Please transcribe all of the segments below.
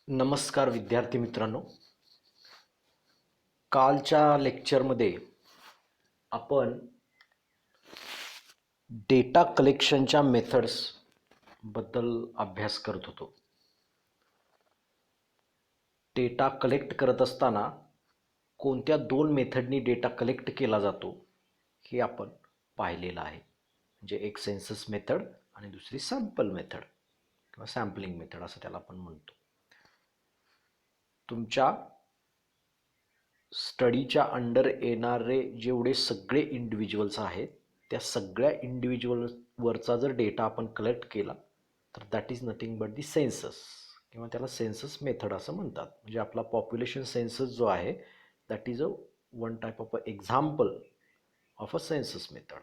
नमस्कार विद्यार्थी मित्रांनो. कालच्या लेक्चरमध्ये आपण डेटा कलेक्शनच्या मेथड्स बद्दल अभ्यास करत होतो. डेटा कलेक्ट करत असताना कोणत्या दोन मेथडनी डेटा कलेक्ट केला जातो हे आपण पाहिलेलं आहे. म्हणजे एक सेन्सस मेथड आणि दुसरी सॅम्पल मेथड किंवा सॅम्पलिंग मेथड असं त्याला आपण म्हणतो. तुमच्या स्टडीच्या अंडर येणारे जेवढे सगळे इंडिव्हिज्युअल्स आहेत त्या सगळ्या इंडिव्हिज्युअलवरचा जर डेटा आपण कलेक्ट केला तर that is nothing but the census किंवा त्याला सेन्सस मेथड असं म्हणतात. म्हणजे आपला पॉप्युलेशन सेन्सस जो आहे that is one type of example of a census method.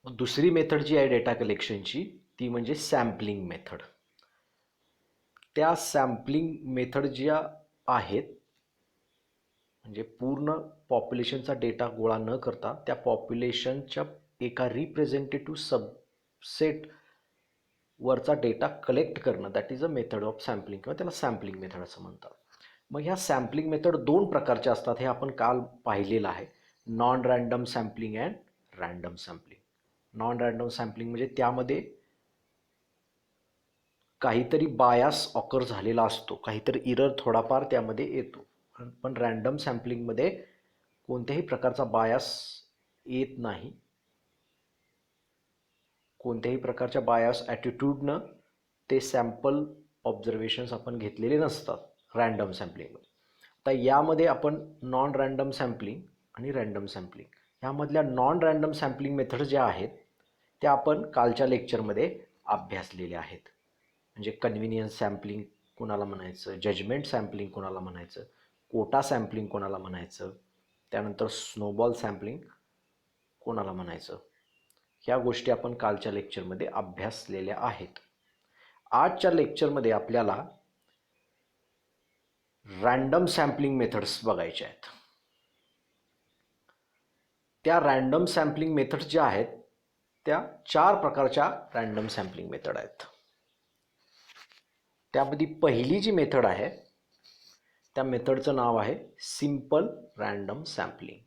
दुसरी मेथड जी आहे डेटा कलेक्शनची ती म्हणजे सॅम्पलिंग मेथड. त्या सॅम्पलिंग मेथड ज्या आहेत म्हणजे पूर्ण पॉप्युलेशनचा डेटा गोळा न करता त्या पॉप्युलेशनच्या एका रिप्रेझेंटेटिव्ह सबसेट वरचा डेटा कलेक्ट करणं that is a method of sampling किंवा त्याला सॅम्पलिंग मेथड असं म्हणतात. मग ह्या सॅम्पलिंग मेथड दोन प्रकारच्या असतात हे आपण काल पाहिलेलं आहे. Non random sampling and random sampling. Non random sampling म्हणजे त्यामध्ये काहीतरी बायास ऑकर झालेला असतो, काहीतरी इरर थोडाफार त्यामध्ये येतो. पण रँडम सॅम्पलिंगमध्ये कोणत्याही प्रकारचा बायास येत नाही. कोणत्याही प्रकारच्या बायास ॲटिट्यूडनं ते सॅम्पल ऑब्झर्वेशन्स आपण घेतलेले नसतात रँडम सॅम्पलिंगमध्ये. आता यामध्ये आपण नॉन रँडम सॅम्पलिंग आणि रँडम सॅम्पलिंग ह्यामधल्या नॉन रँडम सॅम्पलिंग मेथड ज्या आहेत त्या आपण कालच्या लेक्चरमध्ये अभ्यासलेल्या आहेत. म्हणजे कन्व्हिनियन्स सॅम्पलिंग कोणाला म्हणायचं, जजमेंट सॅम्पलिंग कोणाला म्हणायचं, कोटा सॅम्पलिंग कोणाला म्हणायचं, त्यानंतर स्नोबॉल सॅम्पलिंग कोणाला म्हणायचं, ह्या गोष्टी आपण कालच्या लेक्चरमध्ये अभ्यासलेल्या आहेत. आजच्या लेक्चरमध्ये आपल्याला रँडम सॅम्पलिंग मेथड्स बघायच्या आहेत. त्या रँडम सॅम्पलिंग मेथड्स ज्या आहेत त्या 4 प्रकारच्या रँडम सॅम्पलिंग मेथड आहेत. त्यामध्ये पहिली जी मेथड आहे त्या मेथडचं नाव आहे सिंपल रँडम सॅम्पलिंग.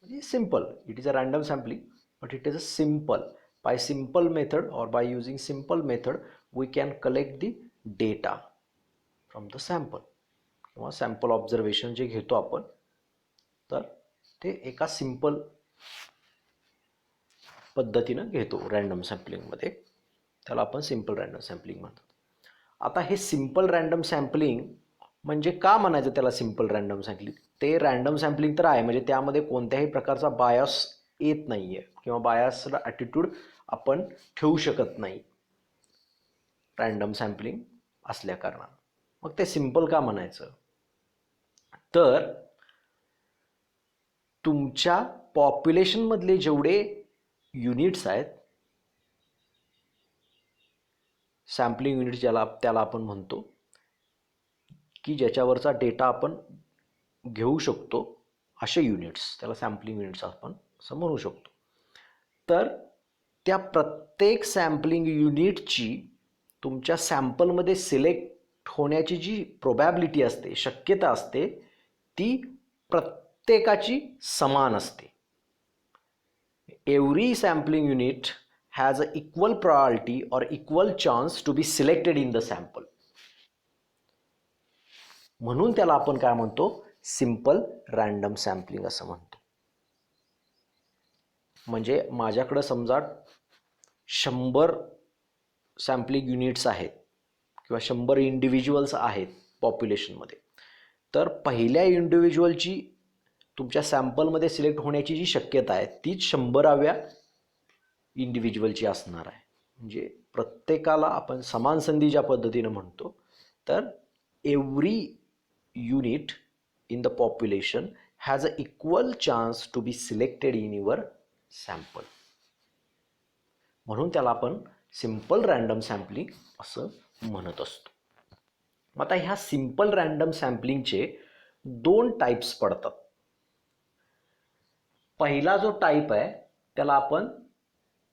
म्हणजे simple, it is a random sampling but it is a simple. By simple method or by using simple method we can collect the data from the sample किंवा sample observation जे घेतो आपण तर ते एका simple पद्धतीनं घेतो रँडम सॅम्पलिंगमध्ये, त्याला आपण सिंपल रँडम सॅम्पलिंग म्हणतो. आता हे सिंपल रँडम सॅम्पलिंग म्हणजे का म्हणायचं त्याला सिंपल रँडम सॅम्पलिंग? ते रँडम सॅम्पलिंग तर आहे म्हणजे त्यामध्ये कोणत्याही प्रकारचा बायस येत नाही आहे किंवा बायसला ॲटिट्यूड आपण ठेवू शकत नाही रँडम सॅम्पलिंग असल्या कारणानं. मग ते सिंपल का म्हणायचं? तर तुमच्या पॉप्युलेशनमधले जेवढे युनिट्स आहेत सॅम्पलिंग युनिट्स त्याला आपण म्हणतो की ज्याच्यावरचा डेटा आपण घेऊ शकतो असे युनिट्स त्याला सॅम्पलिंग युनिट्स आपण असं म्हणू शकतो. तर त्या प्रत्येक सॅम्पलिंग युनिटची तुमच्या सॅम्पलमध्ये सिलेक्ट होण्याची जी प्रोबॅबिलिटी असते, शक्यता असते, ती प्रत्येकाची समान असते. Every sampling unit has a equal probability or equal chance to be selected in the sample. म्हणून त्याला आपण काय म्हणतो? सिंपल रँडम सॅम्पलिंग असं म्हणतो. म्हणजे माझ्याकडं समजा 100 सॅम्पलिंग युनिट्स आहेत किंवा 100 इंडिव्हिज्युअल्स आहेत पॉप्युलेशनमध्ये, तर पहिल्या इंडिव्हिज्युअलची तुमच्या सॅम्पलमध्ये सिलेक्ट होण्याची जी शक्यता आहे तीच 100व्या इंडिव्हिज्युअलची असणार आहे. म्हणजे प्रत्येकाला आपण समान संधी ज्या पद्धतीनं म्हणतो तर every unit in the population has an equal chance to be selected in your sample. म्हणून त्याला आपण सिंपल रँडम सॅम्पलिंग असं म्हणत असतो. आता ह्या सिंपल रँडम सॅम्पलिंगचे 2 टाईप्स पडतात. पहिला जो टाईप आहे त्याला आपण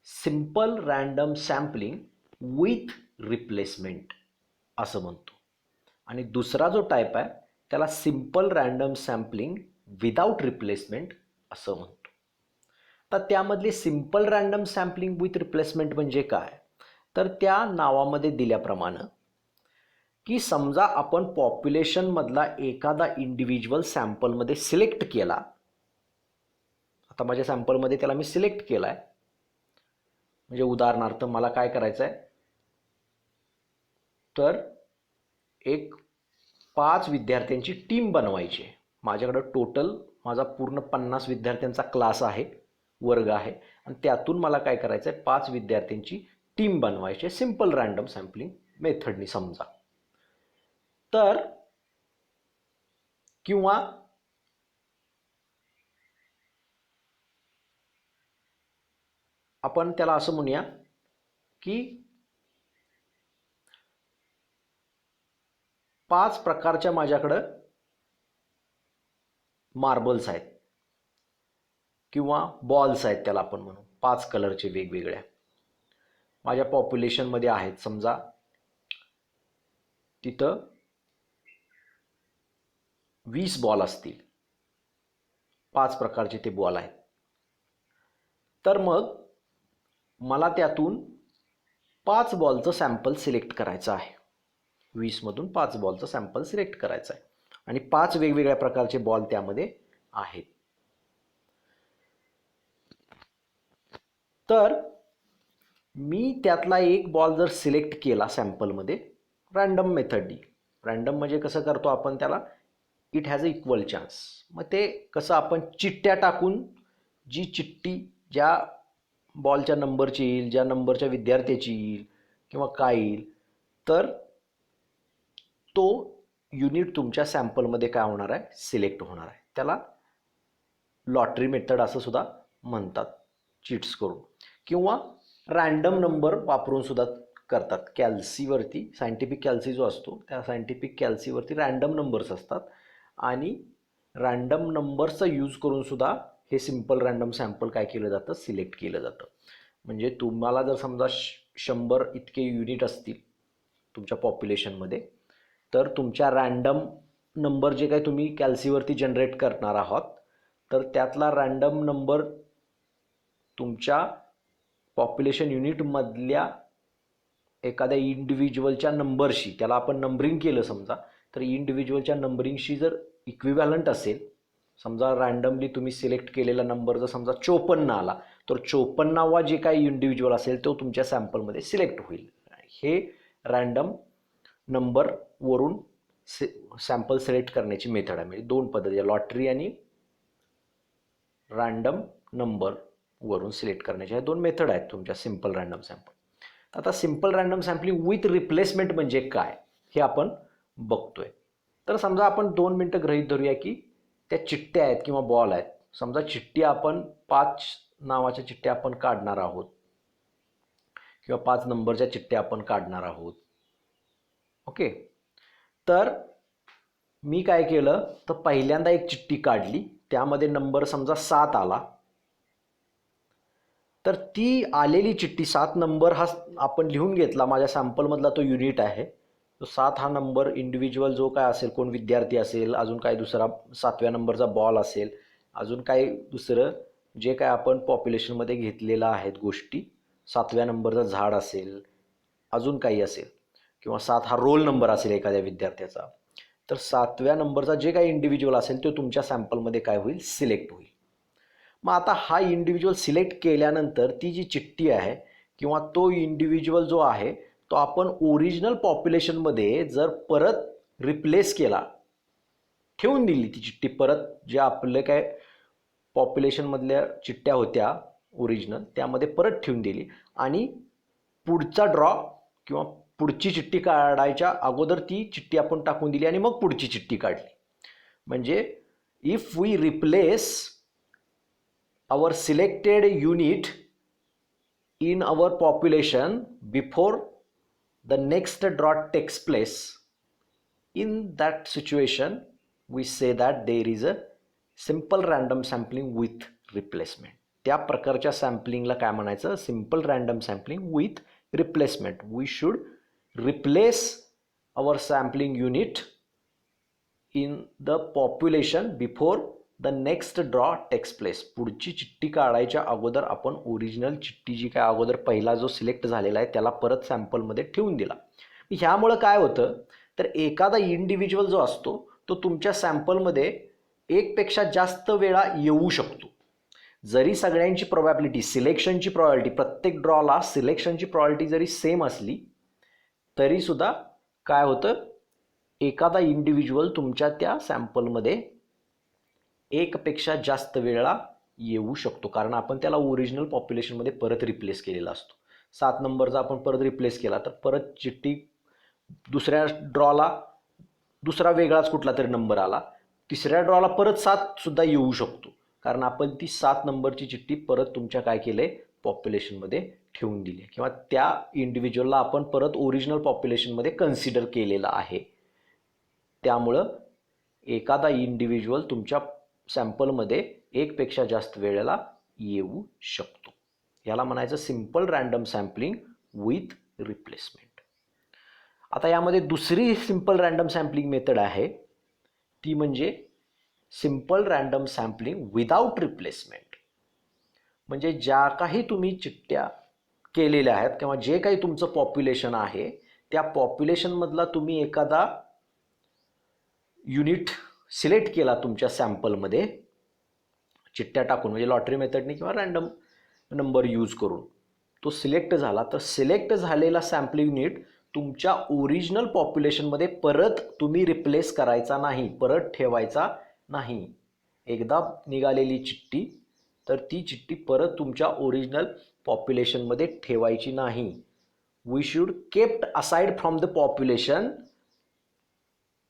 simple random sampling with replacement असं म्हणतो. आणि दुसरा जो टाईप आहे त्याला simple random sampling without replacement असं म्हणतो. तर त्यामधली simple random sampling with replacement म्हणजे काय, तर त्या नावामध्ये दिल्याप्रमाणे की समजा आपण पॉप्युलेशनमधला एखादा इंडिव्हिज्युअल सॅम्पलमध्ये सिलेक्ट केला. आता माझ्या सॅम्पलमध्ये त्याला मी सिलेक्ट केला आहे. म्हणजे उदाहरणार्थ मला काय करायचं आहे, तर एक 5 विद्यार्थ्यांची टीम बनवायची आहे. माझ्याकडं टोटल माझा पूर्ण 50 विद्यार्थ्यांचा क्लास आहे, वर्ग आहे. आणि त्यातून मला काय करायचं आहे, 5 विद्यार्थ्यांची टीम बनवायची आहे सिम्पल रँडम सॅम्पलिंग मेथडनी समजा. तर किंवा आपण त्याला असं म्हणूया की 5 प्रकारच्या माझ्याकडं मार्बल्स आहेत किंवा बॉल्स आहेत, त्याला आपण म्हणू 5 कलरचे वेगवेगळ्या माझ्या पॉप्युलेशनमध्ये आहेत. समजा तिथं 20 बॉल असतील, 5 प्रकारचे ते बॉल आहेत. तर मग मला त्यातून 5 बॉलचं सॅम्पल सिलेक्ट करायचं आहे. 20 मधून 5 बॉलचं सॅम्पल सिलेक्ट करायचं आहे आणि 5 वेगवेगळ्या प्रकारचे बॉल त्यामध्ये आहेत. तर मी त्यातला एक बॉल जर सिलेक्ट केला सॅम्पलमध्ये रँडम मेथडनी, रँडम म्हणजे कसं करतो आपण त्याला, it has a equal chance. मग ते कसं आपण चिठ्ठ्या टाकून जी चिठ्ठी ज्या बॉलच्या नंबरची येईल, ज्या नंबरच्या विद्यार्थ्याची येईल किंवा काय येईल, तर तो युनिट तुमच्या सॅम्पलमध्ये काय होणार आहे, सिलेक्ट होणार आहे. त्याला लॉटरी मेथड असं सुद्धा म्हणतात, चिट्स करून किंवा रँडम नंबर वापरून सुद्धा करतात. कॅल्सीवरती सायंटिफिक कॅल्सी जो असतो त्या सायंटिफिक कॅल्सीवरती रँडम नंबर्स असतात आणि रँडम नंबर्सचा यूज करून सुद्धा हे सिम्पल रँडम सॅम्पल काय केलं जातं, सिलेक्ट केलं जातं. म्हणजे तुम्हाला जर समजा 100 इतके युनिट असतील तुमच्या पॉप्युलेशनमध्ये, तर तुमच्या रँडम नंबर जे काही तुम्ही कॅल्सीवरती जनरेट करणार आहात, तर त्यातला रँडम नंबर तुमच्या पॉप्युलेशन युनिटमधल्या एखाद्या इंडिव्हिज्युअलच्या नंबरशी, त्याला आपण नंबरिंग केलं समजा, तर इंडिव्हिज्युअलच्या नंबरिंगशी जर इक्विव्हॅलंट असेल, समजा रँडमली तुम्ही सिलेक्ट केलेला नंबर जर समजा 54 आला, तर 54वा जे काही इंडिव्हिज्युअल असेल तो तुमच्या सॅम्पलमध्ये सिलेक्ट होईल. हे रँडम नंबरवरून सॅम्पल सिलेक्ट करण्याची मेथड आहे. म्हणजे 2 पद्धती आहे, लॉटरी आणि रँडम नंबरवरून सिलेक्ट करण्याच्या 2 मेथड आहेत तुमच्या सिम्पल रँडम सॅम्पल. आता simple random sampling with replacement म्हणजे काय हे आपण बघतोय. तर समजा आपण 2 मिनटं गृहीत धरूया की त्या चिठ्ठ्या आहेत किंवा बॉल आहेत. समजा चिठ्ठी आपण 5 नावाच्या चिठ्ठ्या आपण काढणार आहोत किंवा 5 नंबरच्या चिठ्ठ्या आपण काढणार आहोत. ओके, तर मी काय केलं, तर पहिल्यांदा एक चिठ्ठी काढली, त्यामध्ये नंबर समजा 7 आला. तर ती आलेली चिठ्ठी 7 नंबर हा आपण लिहून घेतला, माझ्या सॅम्पलमधला तो युनिट आहे. तो 7 हा नंबर इंडिव्हिज्युअल जो काय असेल, कोण विद्यार्थी असेल, अजून काय दुसरा 7व्या नंबरचा बॉल असेल, अजून काही दुसरं जे काय आपण पॉप्युलेशनमध्ये घेतलेलं आहेत गोष्टी, 7व्या नंबरचा झाड असेल, अजून काही असेल, किंवा 7 हा रोल नंबर असेल एखाद्या विद्यार्थ्याचा, तर 7व्या नंबरचा जे काही इंडिव्हिज्युअल असेल तो तुमच्या सॅम्पलमध्ये काय होईल, सिलेक्ट होईल. मग आता हा इंडिव्हिज्युअल सिलेक्ट केल्यानंतर ती जी चिठ्ठी आहे किंवा तो इंडिव्हिज्युअल जो आहे तो आपण ओरिजिनल पॉप्युलेशनमध्ये जर परत रिप्लेस केला, ठेवून दिली ती चिठ्ठी परत, जे आपले काय पॉप्युलेशनमधल्या चिठ्ठ्या होत्या ओरिजिनल त्यामध्ये परत ठेवून दिली आणि पुढचा ड्रॉ किंवा पुढची चिठ्ठी काढायच्या अगोदर ती चिठ्ठी आपण टाकून दिली आणि मग पुढची चिठ्ठी काढली. म्हणजे if we replace our selected unit in our population before the next draw takes place, in that situation we say that there is a simple random sampling with replacement. त्या प्रकारच्या सॅम्पलिंगला काय म्हणायचं, simple random sampling with replacement. We should replace our sampling unit in the population before the next draw takes place. पुढची चिठ्ठी काढायच्या अगोदर आपण ओरिजिनल चिठ्ठी जी काय अगोदर पहिला जो सिलेक्ट झालेला आहे त्याला परत सॅम्पलमध्ये ठेवून दिला. ह्यामुळं काय होतं तर एखादा इंडिव्हिज्युअल जो असतो तो तुमच्या सॅम्पलमध्ये एकपेक्षा जास्त वेळा येऊ शकतो. जरी सगळ्यांची प्रोबॅबिलिटी सिलेक्शनची प्रोबॅबिलिटी प्रत्येक ड्रॉला सिलेक्शनची प्रोबॅबिलिटी जरी सेम असली तरीसुद्धा काय होतं एखादा इंडिव्हिज्युअल तुमच्या त्या सॅम्पलमध्ये एकपेक्षा जास्त वेळा येऊ शकतो कारण आपण त्याला ओरिजिनल पॉप्युलेशनमध्ये परत रिप्लेस केलेला असतो. 7 नंबरचा आपण परत रिप्लेस केला तर परत चिठ्ठी दुसऱ्या ड्रॉला दुसरा वेगळाच कुठला तरी नंबर आला, तिसऱ्या ड्रॉला परत 7 सुद्धा येऊ शकतो कारण आपण ती 7 नंबरची चिठ्ठी परत तुमच्या काय केले पॉप्युलेशनमध्ये ठेवून दिली किंवा त्या इंडिव्हिज्युअलला आपण परत ओरिजिनल पॉप्युलेशनमध्ये कन्सिडर केलेलं आहे. त्यामुळं एखादा इंडिव्हिज्युअल तुमच्या सॅम्पलमध्ये एकपेक्षा जास्त वेळेला येऊ शकतो. याला म्हणायचं simple random sampling with replacement. आता यामध्ये दुसरी सिंपल रँडम सॅम्पलिंग मेथड आहे ती म्हणजे simple random sampling without replacement. म्हणजे ज्या काही तुम्ही चिठ्ठ्या केलेल्या आहेत किंवा जे काही तुमचं पॉप्युलेशन आहे त्या पॉप्युलेशनमधला तुम्ही एखादा युनिट सिलेक्ट केला तुमच्या सॅम्पलमध्ये चिठ्ठ्या टाकून म्हणजे लॉटरी मेथडने किंवा रँडम नंबर यूज करून तो सिलेक्ट झाला तर सिलेक्ट झालेला सॅम्पलिंग युनिट तुमच्या ओरिजिनल पॉप्युलेशनमध्ये परत तुम्ही रिप्लेस करायचा नाही, परत ठेवायचा नाही. एकदा निघालेली चिठ्ठी तर ती चिठ्ठी परत तुमच्या ओरिजिनल पॉप्युलेशनमध्ये ठेवायची नाही. We should kept aside from the population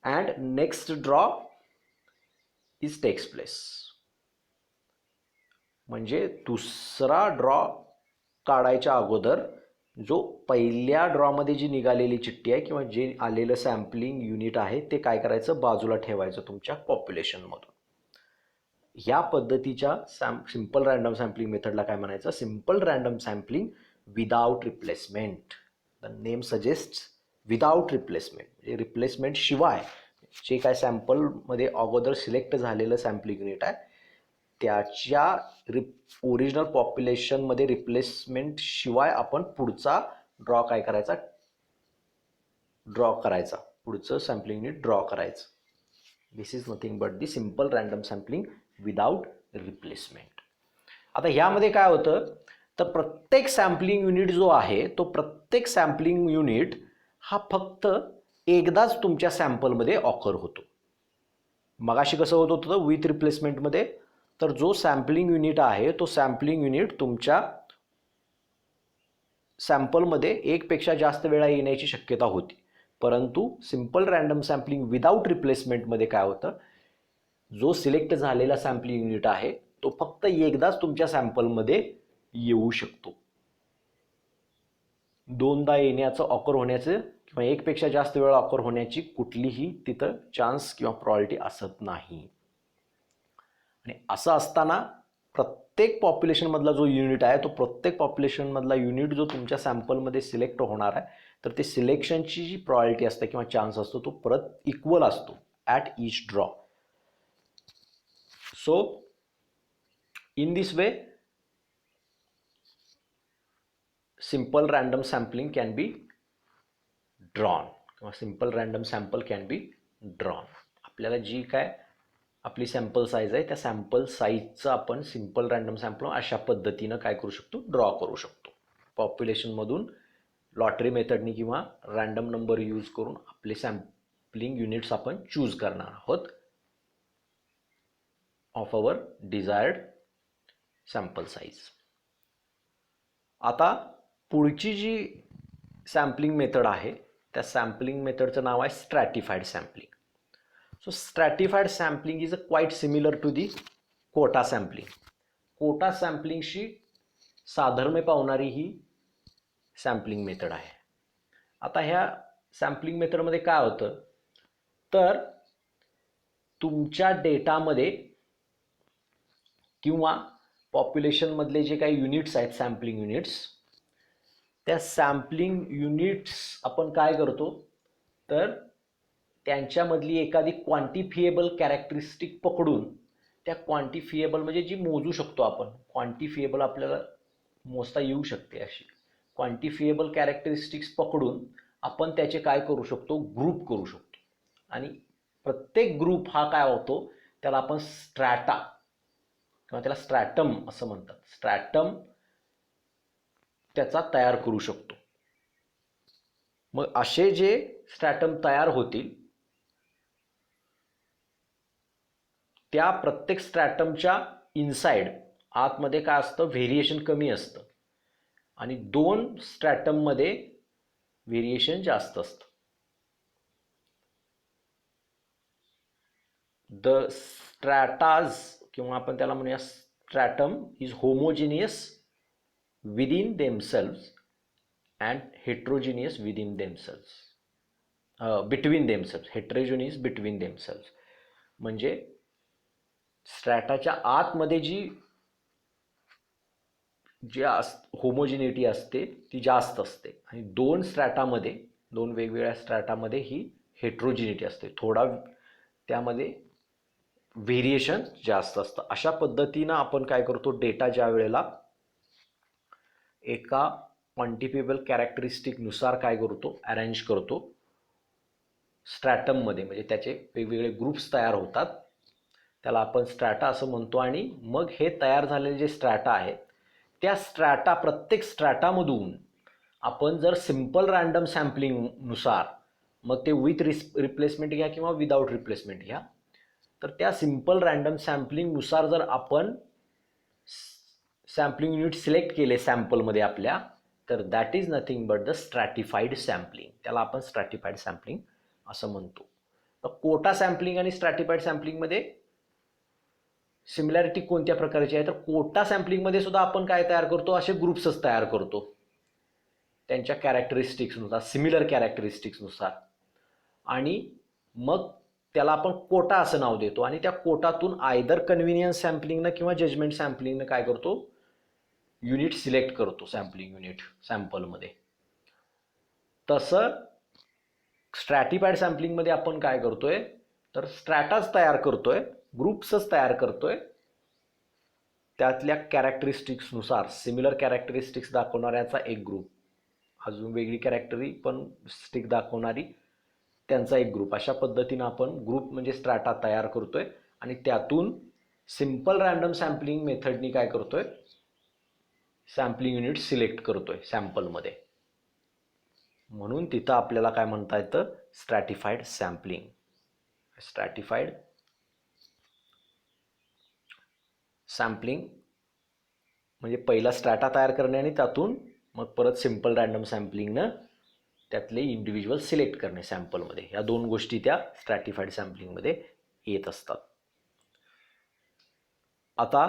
and next draw is takes place. म्हणजे दुसरा ड्रॉ काढायच्या अगोदर जो पहिल्या ड्रॉमध्ये जी निघालेली चिठ्ठी आहे किंवा जे आलेलं सॅम्पलिंग युनिट आहे ते काय करायचं बाजूला ठेवायचं तुमच्या पॉप्युलेशनमधून. ह्या पद्धतीच्या सिंपल रँडम सॅम्पलिंग मेथडला काय म्हणायचं simple random sampling without replacement. The name suggest without replacement म्हणजे रिप्लेसमेंट शिवाय जे काय सॅम्पलमध्ये अगोदर सिलेक्ट झालेलं सॅम्पलिंग युनिट आहे त्याच्या ओरिजिनल पॉप्युलेशनमध्ये रिप्लेसमेंट शिवाय आपण पुढचा ड्रॉ काय करायचा पुढचं सॅम्पलिंग युनिट ड्रॉ करायचं. This is nothing but the simple random sampling without replacement. आता ह्यामध्ये काय होतं तर प्रत्येक सॅम्पलिंग युनिट जो आहे तो प्रत्येक सॅम्पलिंग युनिट हा फक्त एकदाच तुमच्या सॅम्पलमध्ये ऑकर होतो. मगाशी कसं होत होतं विथ रिप्लेसमेंटमध्ये तर जो सॅम्पलिंग युनिट आहे तो सॅम्पलिंग युनिट तुमच्या सॅम्पलमध्ये एकपेक्षा जास्त वेळा येण्याची शक्यता होती. परंतु सिंपल रँडम सॅम्पलिंग विदाउट रिप्लेसमेंटमध्ये काय होतं जो सिलेक्ट झालेला सॅम्पलिंग युनिट आहे तो फक्त एकदाच तुमच्या सॅम्पलमध्ये येऊ शकतो. दोनदा येण्याचं ऑकर होण्याचं किंवा एकपेक्षा जास्त वेळा ऑकर होण्याची कुठलीही तिथं चान्स किंवा प्रॉबिलिटी असत नाही. आणि असं असताना प्रत्येक पॉप्युलेशनमधला जो युनिट आहे तो प्रत्येक पॉप्युलेशनमधला युनिट जो तुमच्या सॅम्पलमध्ये सिलेक्ट होणार आहे तर ते सिलेक्शनची जी प्रॉबिलिटी असते किंवा चान्स असतो तो परत इक्वल असतो at each draw. So in this way simple random sampling can be drawn किंवा simple random sample can be drawn. आपल्याला जी काय आपली सॅम्पल साईज आहे त्या सॅम्पल साईजचं आपण सिंपल रँडम सॅम्पल अशा पद्धतीनं काय करू शकतो ड्रॉ करू शकतो. पॉप्युलेशनमधून लॉटरी मेथडनी किंवा रँडम नंबर यूज करून आपले सॅम्पलिंग युनिट्स आपण चूज करणार आहोत of our desired sample size. आता पुढची जी सॅम्पलिंग मेथड आहे त्या सॅम्पलिंग मेथडचं नाव आहे स्ट्रॅटिफाईड sampling. So stratified sampling is quite similar to the quota sampling. quota sampling शी साधर्म्य पावणारी ही सॅम्पलिंग मेथड आहे. आता ह्या सॅम्पलिंग मेथडमध्ये काय होतं तर तुमच्या डेटामध्ये किंवा पॉप्युलेशनमधले जे काही युनिट्स आहेत सॅम्पलिंग युनिट्स त्या सॅम्पलिंग युनिट्स आपण काय करतो तर त्यांच्यामधली एखादी क्वांटिफिएबल कॅरेक्टरिस्टिक पकडून, त्या क्वांटिफिएबल म्हणजे जी मोजू शकतो आपण, क्वांटिफिएबल आपल्याला मोजता येऊ शकते अशी क्वांटिफिएबल कॅरेक्टरिस्टिक्स पकडून आपण त्याचे काय करू शकतो, ग्रुप करू शकतो. आणि प्रत्येक ग्रुप हा काय होतो, त्याला आपण स्ट्रॅटा किंवा त्याला स्ट्रॅटम असं म्हणतात, स्ट्रॅटम त्याचा तयार करू शकतो. मग असे जे स्ट्रॅटम तयार होतील, त्या प्रत्येक स्ट्रॅटमच्या इनसाइड आतमध्ये काय असतं, व्हेरिएशन कमी असतं आणि 2 स्ट्रॅटममध्ये व्हेरिएशन जास्त असतं. द स्ट्रॅटाज किंवा आपण त्याला म्हणूया stratum is homogeneous within themselves and heterogeneous within themselves, between themselves, heterogeneous between themselves. म्हणजे स्ट्रॅटाच्या आतमध्ये जी होमोजिनिटी असते ती जास्त असते आणि 2 स्ट्रॅटामध्ये, 2 वेगवेगळ्या स्ट्रॅटामध्ये ही हेट्रोजिनिटी असते, थोडा त्यामध्ये व्हेरिएशन जास्त असतं. अशा पद्धतीनं आपण काय करतो, डेटा ज्या वेळेला एका क्वांटिफिएबल कॅरेक्टरिस्टिकनुसार काय करतो, अरेंज करतो स्ट्रॅटममध्ये, म्हणजे त्याचे वेगवेगळे ग्रुप्स तयार होतात, त्याला आपण स्ट्रॅटा असं म्हणतो. आणि मग हे तयार झालेले जे स्ट्रॅटा आहेत, त्या स्ट्रॅटा, प्रत्येक स्ट्रॅटामधून आपण जर सिम्पल रँडम सॅम्पलिंगनुसार, मग ते विथ रिप्लेसमेंट घ्या किंवा विदाऊट रिप्लेसमेंट घ्या, तर त्या सिम्पल रँडम सॅम्पलिंगनुसार जर आपण सॅम्पलिंग युनिट सिलेक्ट केले सॅम्पलमध्ये आपल्या, तर that is nothing but the स्ट्रॅटिफाईड sampling. त्याला आपण स्ट्रॅटिफाईड सॅम्पलिंग असं म्हणतो. तर कोटा सॅम्पलिंग आणि स्ट्रॅटिफाईड सॅम्पलिंगमध्ये सिमिलॅरिटी कोणत्या प्रकारची आहे, तर कोटा सॅम्पलिंगमध्ये सुद्धा आपण काय तयार करतो, असे ग्रुप्सच तयार करतो त्यांच्या कॅरेक्टरिस्टिक्सनुसार, सिमिलर कॅरेक्टरिस्टिक्सनुसार. आणि मग त्याला आपण कोटा असं नाव देतो आणि त्या कोटातून आयदर कन्व्हिनियन्स सॅम्पलिंगनं किंवा जजमेंट सॅम्पलिंगनं काय करतो, युनिट सिलेक्ट करतो, सॅम्पलिंग युनिट सॅम्पलमध्ये. तसं स्ट्रॅटिफाईड सॅम्पलिंगमध्ये आपण काय करतोय, तर स्ट्रॅटाच तयार करतोय, ग्रुप्सच तयार करतोय, त्यातल्या कॅरेक्टरिस्टिक्सनुसार सिमिलर कॅरेक्टरिस्टिक्स दाखवणाऱ्याचा एक ग्रुप, अजून वेगळी कॅरेक्टरी पण स्टिक दाखवणारी त्यांचा एक ग्रुप. अशा पद्धतीनं आपण ग्रुप म्हणजे स्ट्रॅटा तयार करतोय आणि त्यातून सिम्पल रँडम सॅम्पलिंग मेथडनी काय करतोय, सॅम्पलिंग युनिट सिलेक्ट करतोय सॅम्पलमध्ये. म्हणून तिथं आपल्याला काय म्हणता येतं, स्ट्रॅटिफाईड सॅम्पलिंग. स्ट्रॅटिफाईड सॅम्पलिंग म्हणजे पहिला स्ट्रॅटा तयार करणे आणि त्यातून मग परत सिम्पल रँडम सॅम्पलिंगनं त्यातले इंडिव्हिज्युअल सिलेक्ट करणे सॅम्पलमध्ये. या 2 गोष्टी त्या स्ट्रॅटिफाईड सॅम्पलिंगमध्ये येत असतात. आता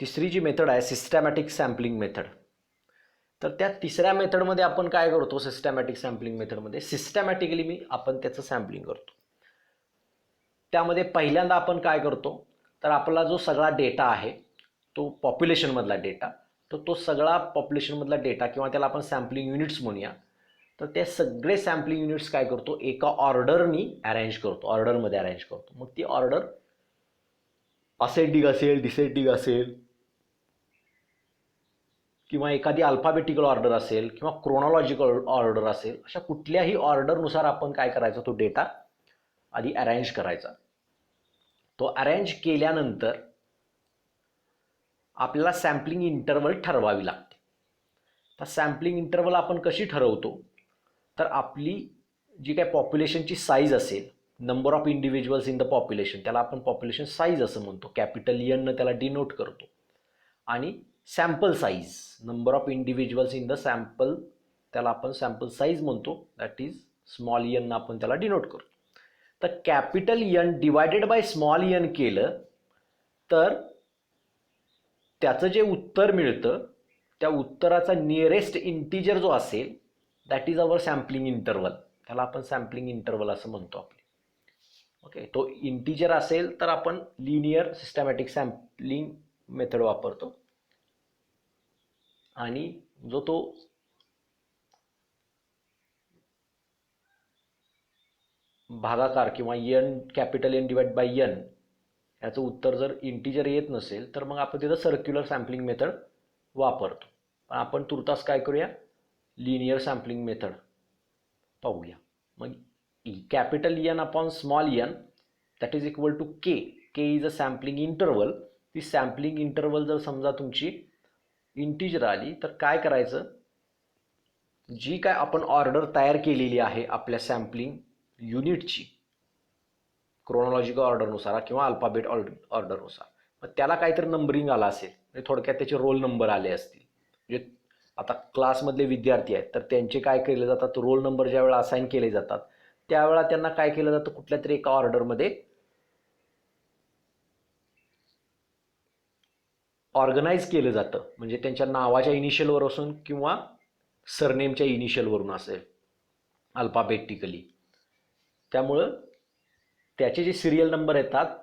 तिसरी जी मेथड आहे, सिस्टमॅटिक सॅम्पलिंग मेथड. तर त्या तिसऱ्या मेथडमध्ये आपण काय करतो, सिस्टमॅटिक सॅम्पलिंग मेथडमध्ये सिस्टमॅटिकली आपण त्याचं सॅम्पलिंग करतो. त्यामध्ये पहिल्यांदा आपण काय करतो, तर आपला जो सगळा डेटा आहे तो पॉप्युलेशनमधला डेटा, तर तो सगळा पॉप्युलेशनमधला डेटा किंवा त्याला आपण सॅम्पलिंग युनिट्स म्हणूया, तर ते सगळे सॅम्पलिंग युनिट्स काय करतो, एका ऑर्डरनी अरेंज करतो, ऑर्डरमध्ये अरेंज करतो. मग ती ऑर्डर असेंडिंग असेल, डिसेंडिंग असेल, किंवा एखादी अल्फाबेटिकल ऑर्डर असेल किंवा क्रोनॉलॉजिकल ऑर्डर असेल, अशा कुठल्याही ऑर्डरनुसार आपण काय करायचं, तो डेटा आधी अरेंज करायचा. तो अरेंज केल्यानंतर आपल्याला सॅम्पलिंग इंटरवल ठरवावी लागते. तर सॅम्पलिंग इंटरवल आपण कशी ठरवतो, तर आपली जी काय पॉप्युलेशनची साईज असेल, number of individuals in the population, त्याला आपण पॉप्युलेशन साईज असं म्हणतो, कॅपिटल एननं त्याला डिनोट करतो. आणि sample size, number of individuals in the sample, त्याला आपण सॅम्पल साईज म्हणतो, दॅट इज स्मॉल एन आपण त्याला डिनोट करतो. तर capital N divided by small N केलं तर त्याचं जे उत्तर मिळतं, त्या उत्तराचा नियरेस्ट इंटिजर जो असेल, that is our sampling interval, त्याला आपण सॅम्पलिंग इंटरवल असं म्हणतो आपले. ओके, तो इंटिजर असेल तर आपण लिनियर सिस्टमॅटिक सॅम्पलिंग मेथड वापरतो. आणि जो तो भागाकार किंवा N capital N divide by N याचं उत्तर जर इंटिजर येत नसेल तर मग आपण तिथं सर्क्युलर सॅम्पलिंग मेथड वापरतो. पण आपण तुर्तास काय करूया, लिनियर सॅम्पलिंग मेथड पाहूया. मग capital N upon small N that is equal to K. K is a sampling interval. ती सॅम्पलिंग इंटरवल जर समजा तुमची इंटिजर आली तर काय करायचं, जी काय आपण ऑर्डर तयार केलेली आहे आपल्या सॅम्पलिंग युनिटची क्रोनॉलॉजिकल ऑर्डरनुसार किंवा अल्फाबेट ऑर्डरनुसार, मग त्याला काहीतरी नंबरिंग आला असेल, म्हणजे थोडक्यात त्याचे रोल नंबर आले असतील. म्हणजे आता क्लासमधले विद्यार्थी आहेत तर त्यांचे काय केले जातात, रोल नंबर ज्या वेळा असाइन केले जातात त्यावेळा त्यांना काय केलं जातं, कुठल्या तरी एका ऑर्डरमध्ये ऑर्गनाईज केलं जातं. म्हणजे त्यांच्या नावाच्या इनिशियलवर असून किंवा सरनेमच्या इनिशियलवरून असेल अल्फाबेटिकली. त्यामुळं त्याचे जे सिरियल नंबर येतात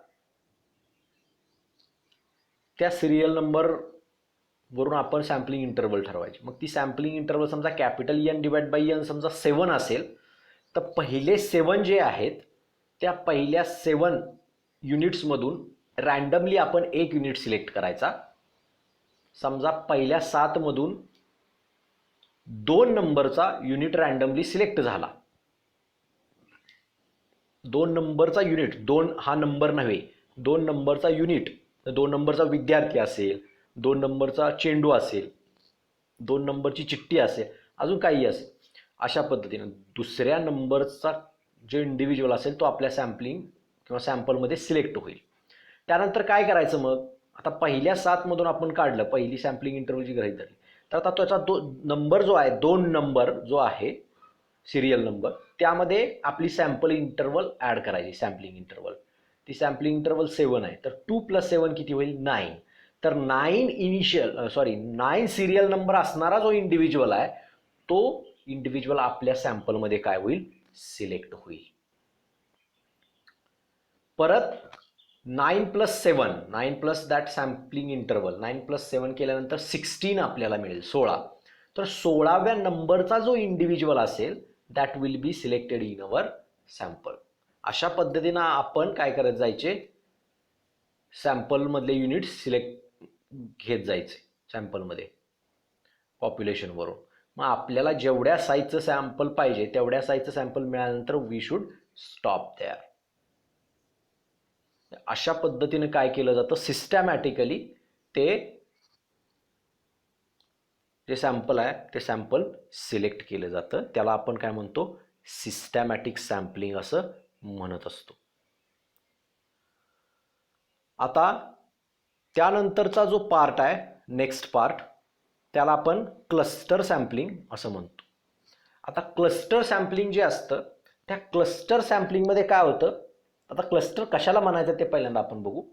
त्या सिरियल नंबरवरून आपण सॅम्पलिंग इंटरवल ठरवायची. मग ती सॅम्पलिंग इंटरवल समजा capital N divide by N समजा 7 असेल तर पहिले 7 जे आहेत त्या पहिल्या 7 युनिट्समधून रॅन्डमली आपण एक युनिट सिलेक्ट करायचा. समजा पहिल्या 7 मधून 2 नंबरचा युनिट रॅन्डमली सिलेक्ट झाला. 2 नंबरचा युनिट, 2 हा नंबर नव्हे, 2 नंबरचा युनिट, 2 नंबरचा विद्यार्थी असेल, 2 नंबरचा चेंडू असेल, 2 नंबरची चिठ्ठी असेल, अजून काही असेल. अशा पद्धतीने दुसऱ्या नंबरचा जो इंडिव्हिज्युअल असेल तो आपल्या सॅम्पलिंग किंवा सॅम्पलमध्ये सिलेक्ट होईल. त्यानंतर काय करायचं, मग आता पहिल्या 7 मधून आपण काढलं, पहिली सॅम्पलिंग इंटरव्ह्यूची गृहीत धरली, तर आता त्याचा नंबर जो आहे, 2 नंबर जो आहे सिरियल नंबर, त्यामध्ये आपली सॅम्पल इंटरवल ॲड करायची. सॅम्पलिंग इंटरवल, ती सॅम्पलिंग इंटरवल 7 आहे तर 2 + 7 किती होईल, 9. तर 9 सिरियल नंबर असणारा जो इंडिव्हिज्युअल आहे तो इंडिव्हिज्युअल आपल्या सॅम्पलमध्ये काय होईल, सिलेक्ट होईल. परत 9 + 7, 9 प्लस दॅट सॅम्पलिंग इंटरवल, 9 + 7 केल्यानंतर 16 आपल्याला मिळेल, 16. तर 16व्या नंबरचा जो इंडिव्हिज्युअल असेल that will be selected in our sample. अशा पद्धतीनं आपण काय करत जायचे, सॅम्पलमधले युनिट सिलेक्ट घेत जायचे सॅम्पलमध्ये पॉप्युलेशनवरून. मग आपल्याला जेवढ्या साईजचं सॅम्पल पाहिजे तेवढ्या साईजचं सॅम्पल मिळाल्यानंतर वी शुड स्टॉप देअर. अशा पद्धतीने काय केलं जातं, सिस्टमॅटिकली ते जे सॅम्पल आहे ते सॅम्पल सिलेक्ट केलं जातं. त्याला आपण काय म्हणतो, सिस्टमॅटिक सॅम्पलिंग असं म्हणत असतो. आता त्यानंतरचा जो पार्ट आहे, नेक्स्ट पार्ट, त्याला आपण क्लस्टर सॅम्पलिंग असं म्हणतो. आता क्लस्टर सॅम्पलिंग जे असतं त्या क्लस्टर सॅम्पलिंगमध्ये काय होतं, आता क्लस्टर कशाला म्हणायचं ते पहिल्यांदा आपण बघू.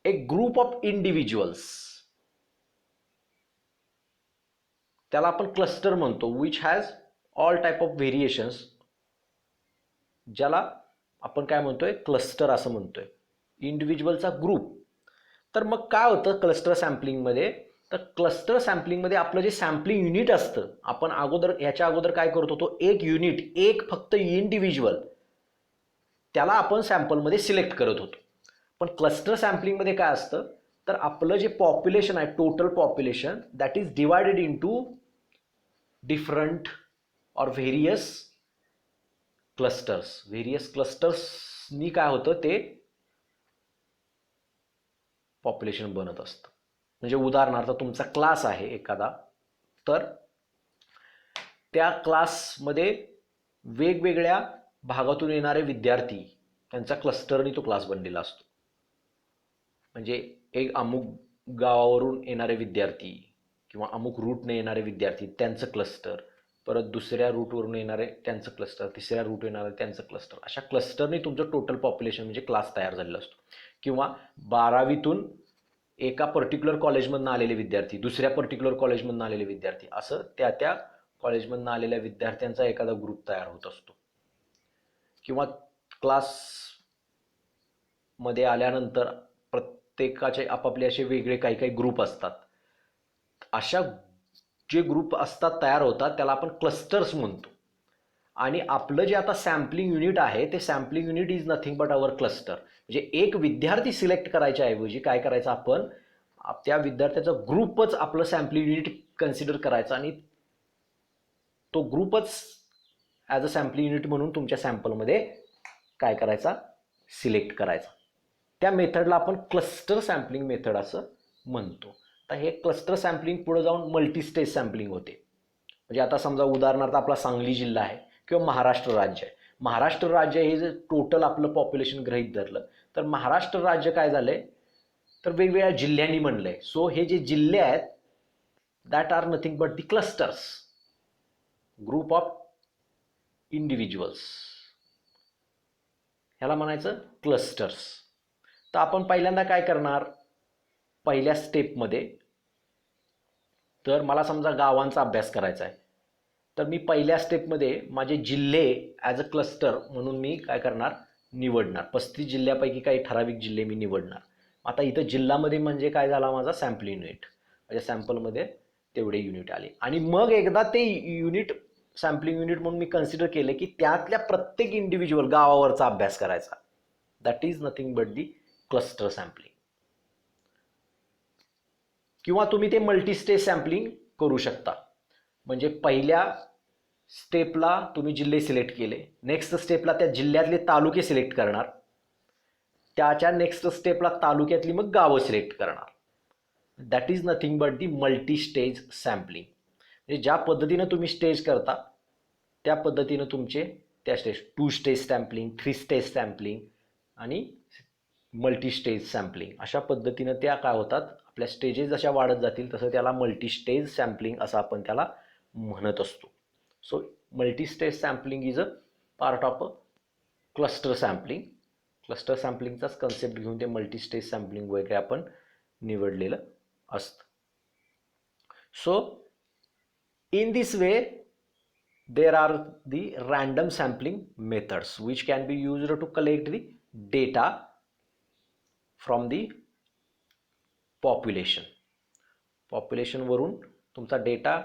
एक ग्रुप ऑफ इंडिव्हिज्युअल्स, त्याला आपण क्लस्टर म्हणतो, which has all type of variations, ज्याला आपण काय म्हणतोय, क्लस्टर असं म्हणतोय, इंडिव्हिज्युअलचा ग्रुप. तर मग काय होतं क्लस्टर सॅम्पलिंगमध्ये, तर क्लस्टर सॅम्पलिंगमध्ये आपलं जे सॅम्पलिंग युनिट असतं, आपण ह्याच्या अगोदर काय करत होतो, एक युनिट, एक फक्त इंडिव्हिज्युअल, त्याला आपण सॅम्पलमध्ये सिलेक्ट करत होतो. पण क्लस्टर सॅम्पलिंगमध्ये काय असतं, तर आपलं जे पॉप्युलेशन आहे, total population, that is divided into different or various clusters. Various क्लस्टर्सनी काय होतं, ते पॉप्युलेशन बनत असतं. म्हणजे उदाहरणार्थ तुमचा क्लास आहे एखादा, तर त्या क्लासमध्ये वेगवेगळ्या भागातून येणारे विद्यार्थी, त्यांचा क्लस्टरनी तो क्लास बनलेला असतो. म्हणजे एक अमुक गावावरून येणारे विद्यार्थी किंवा अमुक रूटने येणारे विद्यार्थी त्यांचं क्लस्टर, परत दुसऱ्या रूटवरून येणारे त्यांचं क्लस्टर, तिसऱ्या रूट येणारे त्यांचं क्लस्टर, अशा क्लस्टरने तुमचं टोटल पॉप्युलेशन म्हणजे क्लास तयार झालेला असतो. किंवा 12वीतून एका पर्टिक्युलर कॉलेजमधून आलेले विद्यार्थी, दुसऱ्या पर्टिक्युलर कॉलेजमधून आलेले विद्यार्थी, असं त्या त्या कॉलेजमधून आलेल्या विद्यार्थ्यांचा एखादा ग्रुप तयार होत असतो. किंवा क्लासमध्ये आल्यानंतर प्रत्येकाचे आपापले असे वेगळे काही काही ग्रुप असतात. अशा जे ग्रुप असतात तयार होतात त्याला आपण क्लस्टर्स म्हणतो. आणि आपलं जे आता सॅम्पलिंग युनिट आहे ते sampling unit is nothing but our cluster. म्हणजे एक विद्यार्थी सिलेक्ट करायच्या ऐवजी काय करायचं, आपण त्या विद्यार्थ्याचा ग्रुपच आपलं सॅम्पलिंग युनिट कन्सिडर करायचा आणि तो ग्रुपच ॲज अ सॅम्पलिंग युनिट म्हणून तुमच्या सॅम्पलमध्ये काय करायचा, सिलेक्ट करायचा. त्या मेथडला आपण क्लस्टर सॅम्पलिंग मेथड असं म्हणतो. तर हे क्लस्टर सॅम्पलिंग पुढे जाऊन मल्टीस्टेज सॅम्पलिंग होते. म्हणजे आता समजा उदाहरणार्थ आपला सांगली जिल्हा आहे किंवा महाराष्ट्र राज्य आहे. महाराष्ट्र राज्य हे जर टोटल आपलं पॉप्युलेशन गृहीत धरलं तर महाराष्ट्र राज्य काय झालंय तर वेगवेगळ्या जिल्ह्यांनी म्हणलंय. सो हे जे जिल्हे आहेत that are nothing but the clusters, group of individuals, ह्याला म्हणायचं क्लस्टर्स. तर आपण पहिल्यांदा काय करणार, पहिल्या स्टेपमध्ये तर मला समजा गावांचा अभ्यास करायचा आहे तर मी पहिल्या स्टेपमध्ये माझे जिल्हे ॲज अ क्लस्टर म्हणून मी काय करणार, निवडणार. 35 जिल्ह्यापैकी काही ठराविक जिल्हे मी निवडणार. आता इथं जिल्ह्यामध्ये म्हणजे काय झाला, माझा सॅम्पल युनिट, म्हणजे सॅम्पलमध्ये तेवढे युनिट आले. आणि मग एकदा ते युनिट सॅम्पलिंग युनिट म्हणून मी कन्सिडर केले की त्यातल्या प्रत्येक इंडिव्हिज्युअल गावावरचा अभ्यास करायचा. That is nothing but the cluster sampling. किंवा तुम्ही ते मल्टीस्टेज सॅम्पलिंग करू शकता. म्हणजे पहिल्या स्टेपला तुम्ही जिल्हे सिलेक्ट केले, नेक्स्ट स्टेपला त्या जिल्ह्यातले तालुके सिलेक्ट करणार, त्याच्या नेक्स्ट स्टेपला तालुक्यातली मग गावं सिलेक्ट करणार. That is nothing but the multi stage sampling. म्हणजे ज्या पद्धतीनं तुम्ही स्टेज करता त्या पद्धतीनं तुमचे त्या stage 2 stage sampling, 3 stage sampling आणि मल्टी स्टेज सॅम्पलिंग अशा पद्धतीनं त्या काय होतात, आपल्या स्टेजेस जशा वाढत जातील तसं त्याला मल्टी स्टेज सॅम्पलिंग असं आपण त्याला म्हणत असतो. So multi stage sampling is a part of a cluster sampling. Cluster सॅम्पलिंगचाच कन्सेप्ट घेऊन ते मल्टी स्टेज सॅम्पलिंग वगैरे आपण निवडलेलं असतं. So in this way there are the random sampling methods which can be used to collect the data from the population. पॉप्युलेशनवरून तुमचा data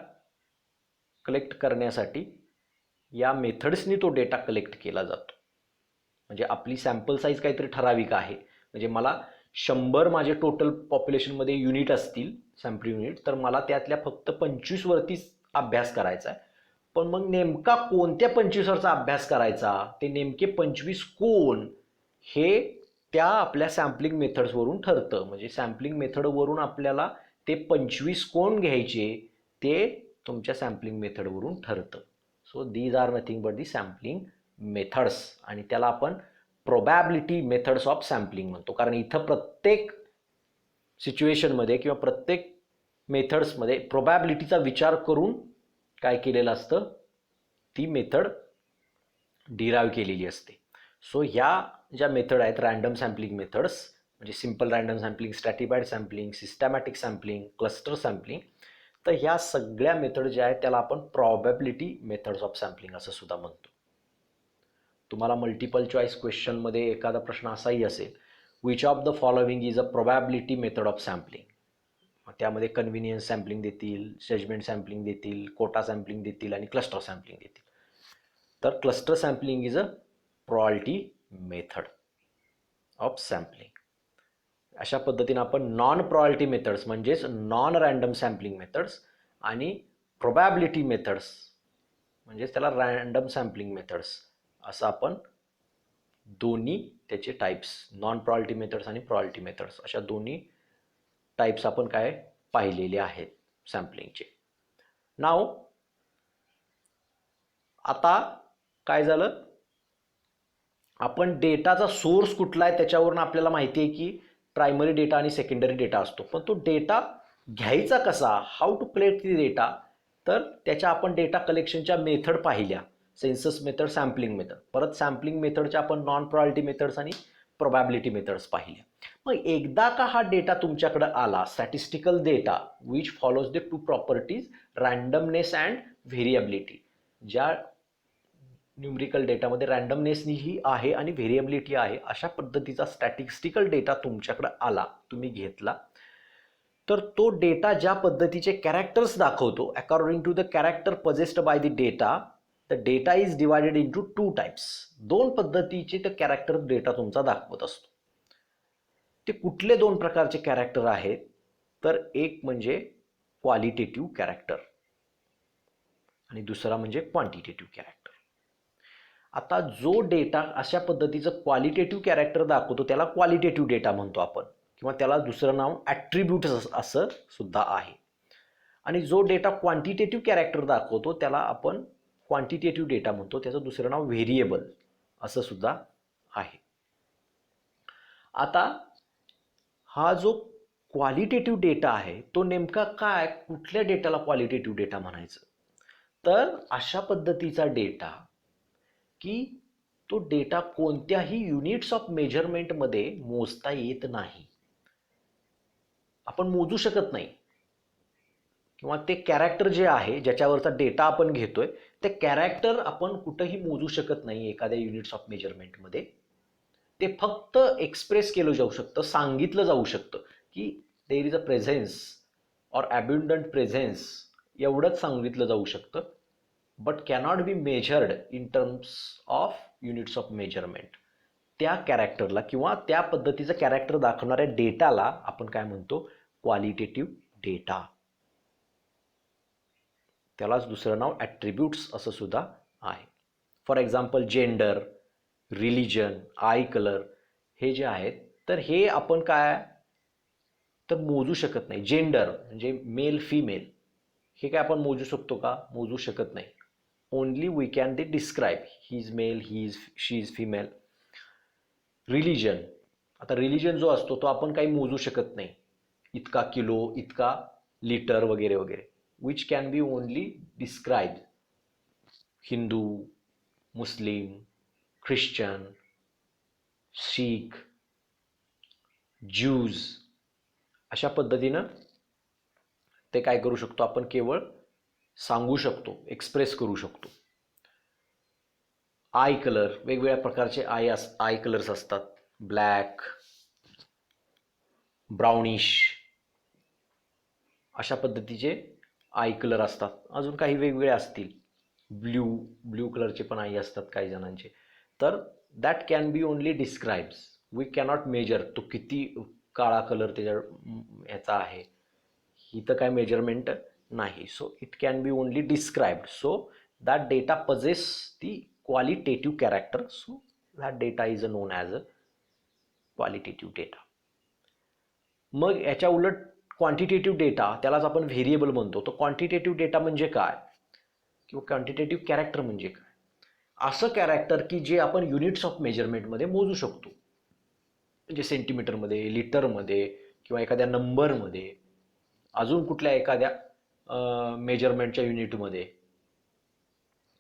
collect करण्यासाठी या मेथड्सनी तो डेटा कलेक्ट केला जातो. म्हणजे आपली सॅम्पल साईज काहीतरी ठराविक आहे, म्हणजे मला 100 माझे टोटल पॉप्युलेशनमध्ये युनिट असतील सॅम्पल युनिट, तर मला त्यातल्या फक्त 25 वरतीच अभ्यास करायचा आहे. पण मग नेमका कोणत्या 25 वरचा अभ्यास करायचा, ते नेमके 25 कोण, हे त्या आपल्या सॅम्पलिंग मेथड्सवरून ठरतं. म्हणजे सॅम्पलिंग मेथडवरून आपल्याला ते 25 कोण घ्यायचे ते तुमच्या सॅम्पलिंग मेथडवरून ठरतं. So these are nothing but the sampling methods. आणि त्याला आपण प्रोबॅबिलिटी मेथड्स ऑफ सॅम्पलिंग म्हणतो, कारण इथं प्रत्येक सिच्युएशनमध्ये किंवा प्रत्येक मेथड्समध्ये प्रोबॅबिलिटीचा विचार करून काय केलेलं असतं, ती मेथड डिराईव्ह केलेली असते. सो ह्या ज्या मेथड आहेत रँडम सॅम्पलिंग मेथड्स, म्हणजे simple random sampling, स्ट्रॅटिफाईड sampling, systematic sampling, cluster sampling, तर ह्या सगळ्या मेथड ज्या आहेत त्याला आपण प्रॉबॅबिलिटी मेथड्स ऑफ सॅम्पलिंग असं सुद्धा म्हणतो. तुम्हाला मल्टिपल चॉईस क्वेश्चनमध्ये एखादा प्रश्न असाही असेल, which of the following is a probability method of sampling. त्यामध्ये कन्व्हिनियन्स सॅम्पलिंग देतील, जजमेंट सॅम्पलिंग देतील, कोटा सॅम्पलिंग देतील आणि क्लस्टर सॅम्पलिंग देतील. तर cluster sampling is a probability method of sampling. अशा पद्धतीनं आपण नॉन प्रोबॅबिलिटी मेथड्स म्हणजेच नॉन रँडम सॅम्पलिंग मेथड्स आणि प्रोबॅबिलिटी मेथड्स म्हणजेच त्याला रँडम सॅम्पलिंग मेथड्स असं आपण दोन्ही त्याचे टाईप्स, नॉन प्रोबॅबिलिटी मेथड्स आणि प्रोबॅबिलिटी मेथड्स अशा दोन्ही टाईप्स आपण काय पाहिलेले आहेत सॅम्पलिंगचे. नाव आता काय झालं, आपण डेटाचा सोर्स कुठला आहे त्याच्यावरून आपल्याला माहिती आहे की प्रायमरी डेटा आणि सेकंडरी डेटा असतो. पण तो डेटा घ्यायचा कसा, how to collect the data, तर त्याच्या आपण डेटा कलेक्शनच्या मेथड पाहिल्या, सेन्सस मेथड, सॅम्पलिंग मेथड. परत सॅम्पलिंग मेथडच्या आपण नॉन प्रोबॅबिलिटी मेथड्स आणि प्रोबॅबिलिटी मेथड्स पाहिल्या. मग एकदा का हा डेटा तुमच्याकडे आला, statistical data which follows the 2 properties randomness and variability. ज्या न्यूमरिकल डेटामध्ये रँडमनेसही आहे आणि व्हेरिएबिलिटी आहे, अशा पद्धतीचा स्टॅटिस्टिकल डेटा तुमच्याकडे आला, तुम्ही घेतला, तर तो डेटा ज्या पद्धतीचे कॅरेक्टर्स दाखवतो, according to the character possessed by the data is divided into 2 types. 2 पद्धतीचे ते कॅरेक्टर डेटा तुमचा दाखवत असतो. ते कुठले 2 प्रकारचे कॅरेक्टर आहेत, तर एक म्हणजे क्वालिटेटिव्ह कॅरेक्टर आणि दुसरा म्हणजे क्वांटिटेटिव्ह कॅरेक्टर. आता जो डेटा अशा पद्धतीचं क्वालिटेटिव्ह कॅरेक्टर दाखवतो त्याला क्वालिटेटिव्ह डेटा म्हणतो आपण, किंवा त्याला दुसरं नाव ॲट्रिब्यूट्स असं सुद्धा आहे. आणि जो डेटा क्वांटिटेटिव्ह कॅरेक्टर दाखवतो त्याला आपण क्वांटिटेटिव्ह डेटा म्हणतो, त्याचं दुसरं नाव व्हेरिएबल असं सुद्धा आहे. आता हा जो क्वालिटेटिव्ह डेटा आहे तो नेमका काय, कुठल्या डेटाला क्वालिटेटिव्ह डेटा म्हणायचं, तर अशा पद्धतीचा डेटा की तो डेटा कोणत्याही युनिट्स ऑफ मेजरमेंटमध्ये मोजता येत नाही, आपण मोजू शकत नाही, किंवा ते कॅरेक्टर जे आहे ज्याच्यावरचा डेटा आपण घेतोय ते कॅरेक्टर आपण कुठंही मोजू शकत नाही एखाद्या युनिट्स ऑफ मेजरमेंटमध्ये. ते फक्त एक्सप्रेस केलं जाऊ शकतं, सांगितलं जाऊ शकतं की there is a presence or abundant presence, एवढंच सांगितलं जाऊ शकतं, but cannot be measured in terms of units of measurement. त्या कॅरेक्टरला किंवा त्या पद्धतीचं कॅरेक्टर दाखवणाऱ्या डेटाला आपण काय म्हणतो, क्वालिटेटिव्ह डेटा. त्यालाच दुसरं नाव ॲट्रिब्यूट्स असं सुद्धा आहे. For example gender, religion, I colour हे जे आहेत तर हे आपण काय तर मोजू शकत नाही. जेंडर म्हणजे मेल फिमेल हे काय आपण मोजू शकतो का, मोजू शकत नाही. Only we can they describe, he is male, she is female. Religion, आता रिलिजन जो असतो तो आपण काही मोजू शकत नाही, इतका किलो, इतका लिटर वगैरे वगैरे, which can be only describe. Hindu, Muslim, Christian, Sikh, Jews, अशा पद्धतीनं ते काय करू शकतो आपण, केवळ सांगू शकतो, एक्सप्रेस करू शकतो. आय कलर, वेगवेगळ्या प्रकारचे आय कलर्स असतात, ब्लॅक, ब्राउनिश, अशा पद्धतीचे आय कलर असतात. अजून काही वेगवेगळे असतील, ब्ल्यू कलरचे पण आई असतात काही जणांचे. तर that can be only describes, we cannot measure तो किती काळा कलर त्याच्या ह्याचा आहे, ही तर काय मेजरमेंट नाही. So it can be only described. So that data possess the qualitative character. So that data is non as a qualitative data. मग याच्या उलट क्वांटिटेटिव्ह डेटा, त्यालाच आपण व्हेरिएबल म्हणतो. तो क्वांटिटेटिव्ह डेटा म्हणजे काय, किंवा क्वांटिटेटिव्ह कॅरेक्टर म्हणजे काय, असं कॅरेक्टर की जे आपण युनिट्स ऑफ मेजरमेंटमध्ये मोजू शकतो, म्हणजे सेंटीमीटरमध्ये, लिटरमध्ये, किंवा एखाद्या नंबरमध्ये, अजून कुठल्या एखाद्या मेजरमेंटच्या युनिटमध्ये,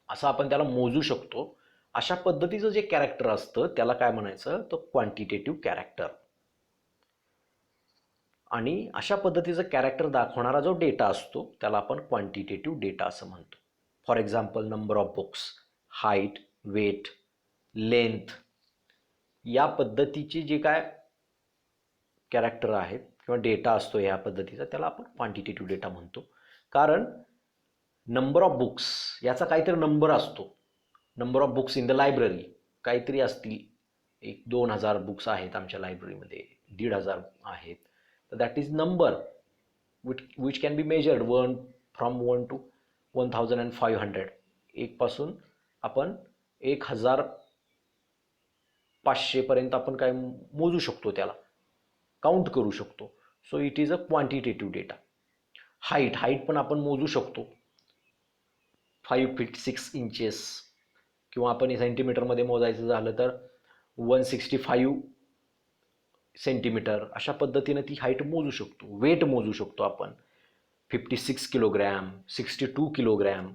असं आपण त्याला मोजू शकतो. अशा पद्धतीचं जे कॅरेक्टर असतं त्याला काय म्हणायचं, तर क्वांटिटेटिव्ह कॅरेक्टर. आणि अशा पद्धतीचं कॅरेक्टर दाखवणारा जो डेटा असतो त्याला आपण क्वांटिटेटिव्ह डेटा असं म्हणतो. For example number of books, height, weight, length, या पद्धतीची जे काय कॅरेक्टर आहेत किंवा डेटा असतो या पद्धतीचा त्याला आपण क्वांटिटेटिव्ह डेटा म्हणतो. कारण नंबर ऑफ बुक्स याचा काहीतरी नंबर असतो. Number of books in the library काहीतरी असतील, 1-2,000 बुक्स आहेत आमच्या लायब्ररीमध्ये, 1,500 आहेत, तर that is number which can be measured from 1 to 1,500. 1 पासून आपण 1,500 पर्यंत आपण काय मोजू शकतो, त्याला काउंट करू शकतो. So it is a quantitative data. Height पण आपण मोजू शकतो, 5 feet 6 inches, किंवा आपण सेंटीमीटरमध्ये मोजायचं झालं तर 165 सेंटीमीटर, अशा पद्धतीने ती हाईट मोजू शकतो. वेट मोजू शकतो आपण, 56 किलोग्रॅम, 62 किलोग्रॅम.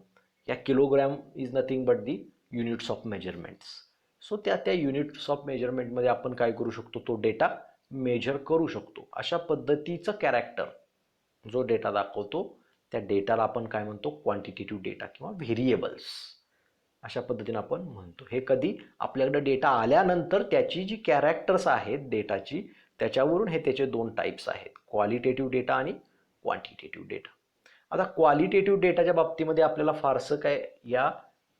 या kilogram is nothing but the units of measurements. So त्या युनिट्स ऑफ मेजरमेंटमध्ये आपण काय करू शकतो, तो डेटा मेजर करू शकतो. अशा पद्धतीचं कॅरेक्टर जो डेटा दाखवतो त्या डेटाला आपण काय म्हणतो, क्वांटिटेटिव्ह डेटा किंवा व्हेरिएबल्स अशा पद्धतीने आपण म्हणतो. हे कधी आपल्याकडे डेटा आल्यानंतर त्याची जी कॅरेक्टर्स आहेत डेटाची त्याच्यावरून हे त्याचे दोन टाईप्स आहेत, क्वालिटेटिव्ह डेटा आणि क्वांटिटेटिव्ह डेटा. आता क्वालिटेटिव्ह डेटाच्या बाबतीमध्ये आपल्याला फारसं काय या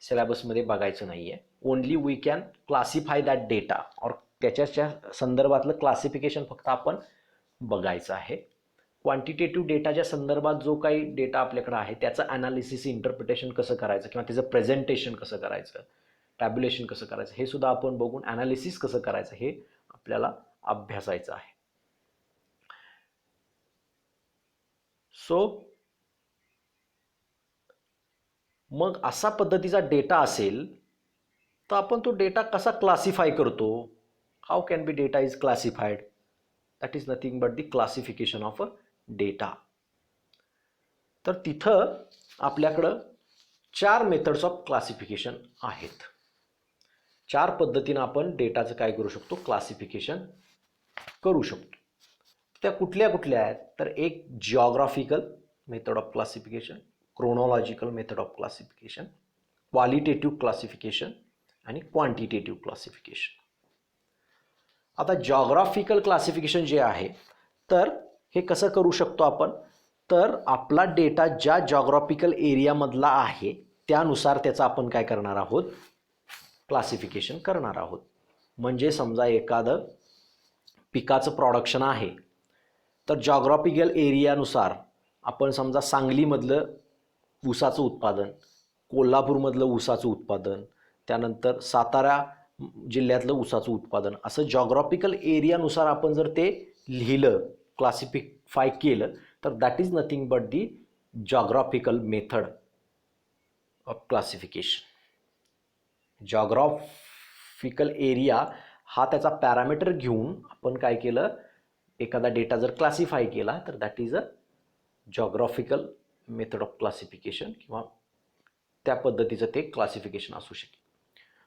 सिलेबसमध्ये बघायचं नाही आहे. Only we can classify that data और त्याच्या संदर्भातलं क्लासिफिकेशन फक्त आपण बघायचं आहे. क्वांटिटेटिव्ह डेटाच्या संदर्भात जो काही डेटा आपल्याकडे आहे त्याचं ॲनालिसिस, इंटरप्रिटेशन कसं करायचं किंवा त्याचं प्रेझेंटेशन कसं करायचं, टॅब्युलेशन कसं करायचं हे सुद्धा आपण बघून ॲनालिसिस कसं करायचं हे आपल्याला अभ्यासायचं आहे. सो मग असा पद्धतीचा डेटा असेल तर आपण तो डेटा कसा क्लासिफाय करतो? How can be data is classified? That is nothing but the classification of a data. तर तिथं आपल्याकडं 4 मेथड्स ऑफ क्लासिफिकेशन आहेत. 4 पद्धतीनं आपण डेटाचं काय करू शकतो? क्लासिफिकेशन करू शकतो. त्या कुठल्या कुठल्या आहेत? तर एक geographical method of classification, chronological method of classification, qualitative classification आणि क्वांटिटेटिव्ह क्लासिफिकेशन. आता जिओग्राफिकल क्लासिफिकेशन जे आहे तर हे कसं करू शकतो आपण? तर आपला डेटा ज्या जिओग्राफिकल एरियामधला आहे त्यानुसार त्याचं आपण काय करणार आहोत? क्लासिफिकेशन करणार आहोत. म्हणजे समजा एखादं पिकाचं प्रोडक्शन आहे तर जिओग्राफिकल एरियानुसार आपण समजा सांगलीमधलं ऊसाचं उत्पादन, कोल्हापूरमधलं ऊसाचं उत्पादन, त्यानंतर सातारा जिल्ह्यातलं ऊसाचं उत्पादन, असं जिओग्राफिकल एरियानुसार आपण जर ते लिहिलं, क्लासिफाय केलं तर that is nothing but the geographical method of classification. Geographical area हा त्याचा पॅरामीटर घेऊन आपण काय केलं? एखादा डेटा जर क्लासिफाय केला तर that is a geographical method of classification किंवा त्या पद्धतीचं ते क्लासिफिकेशन असू शकेल.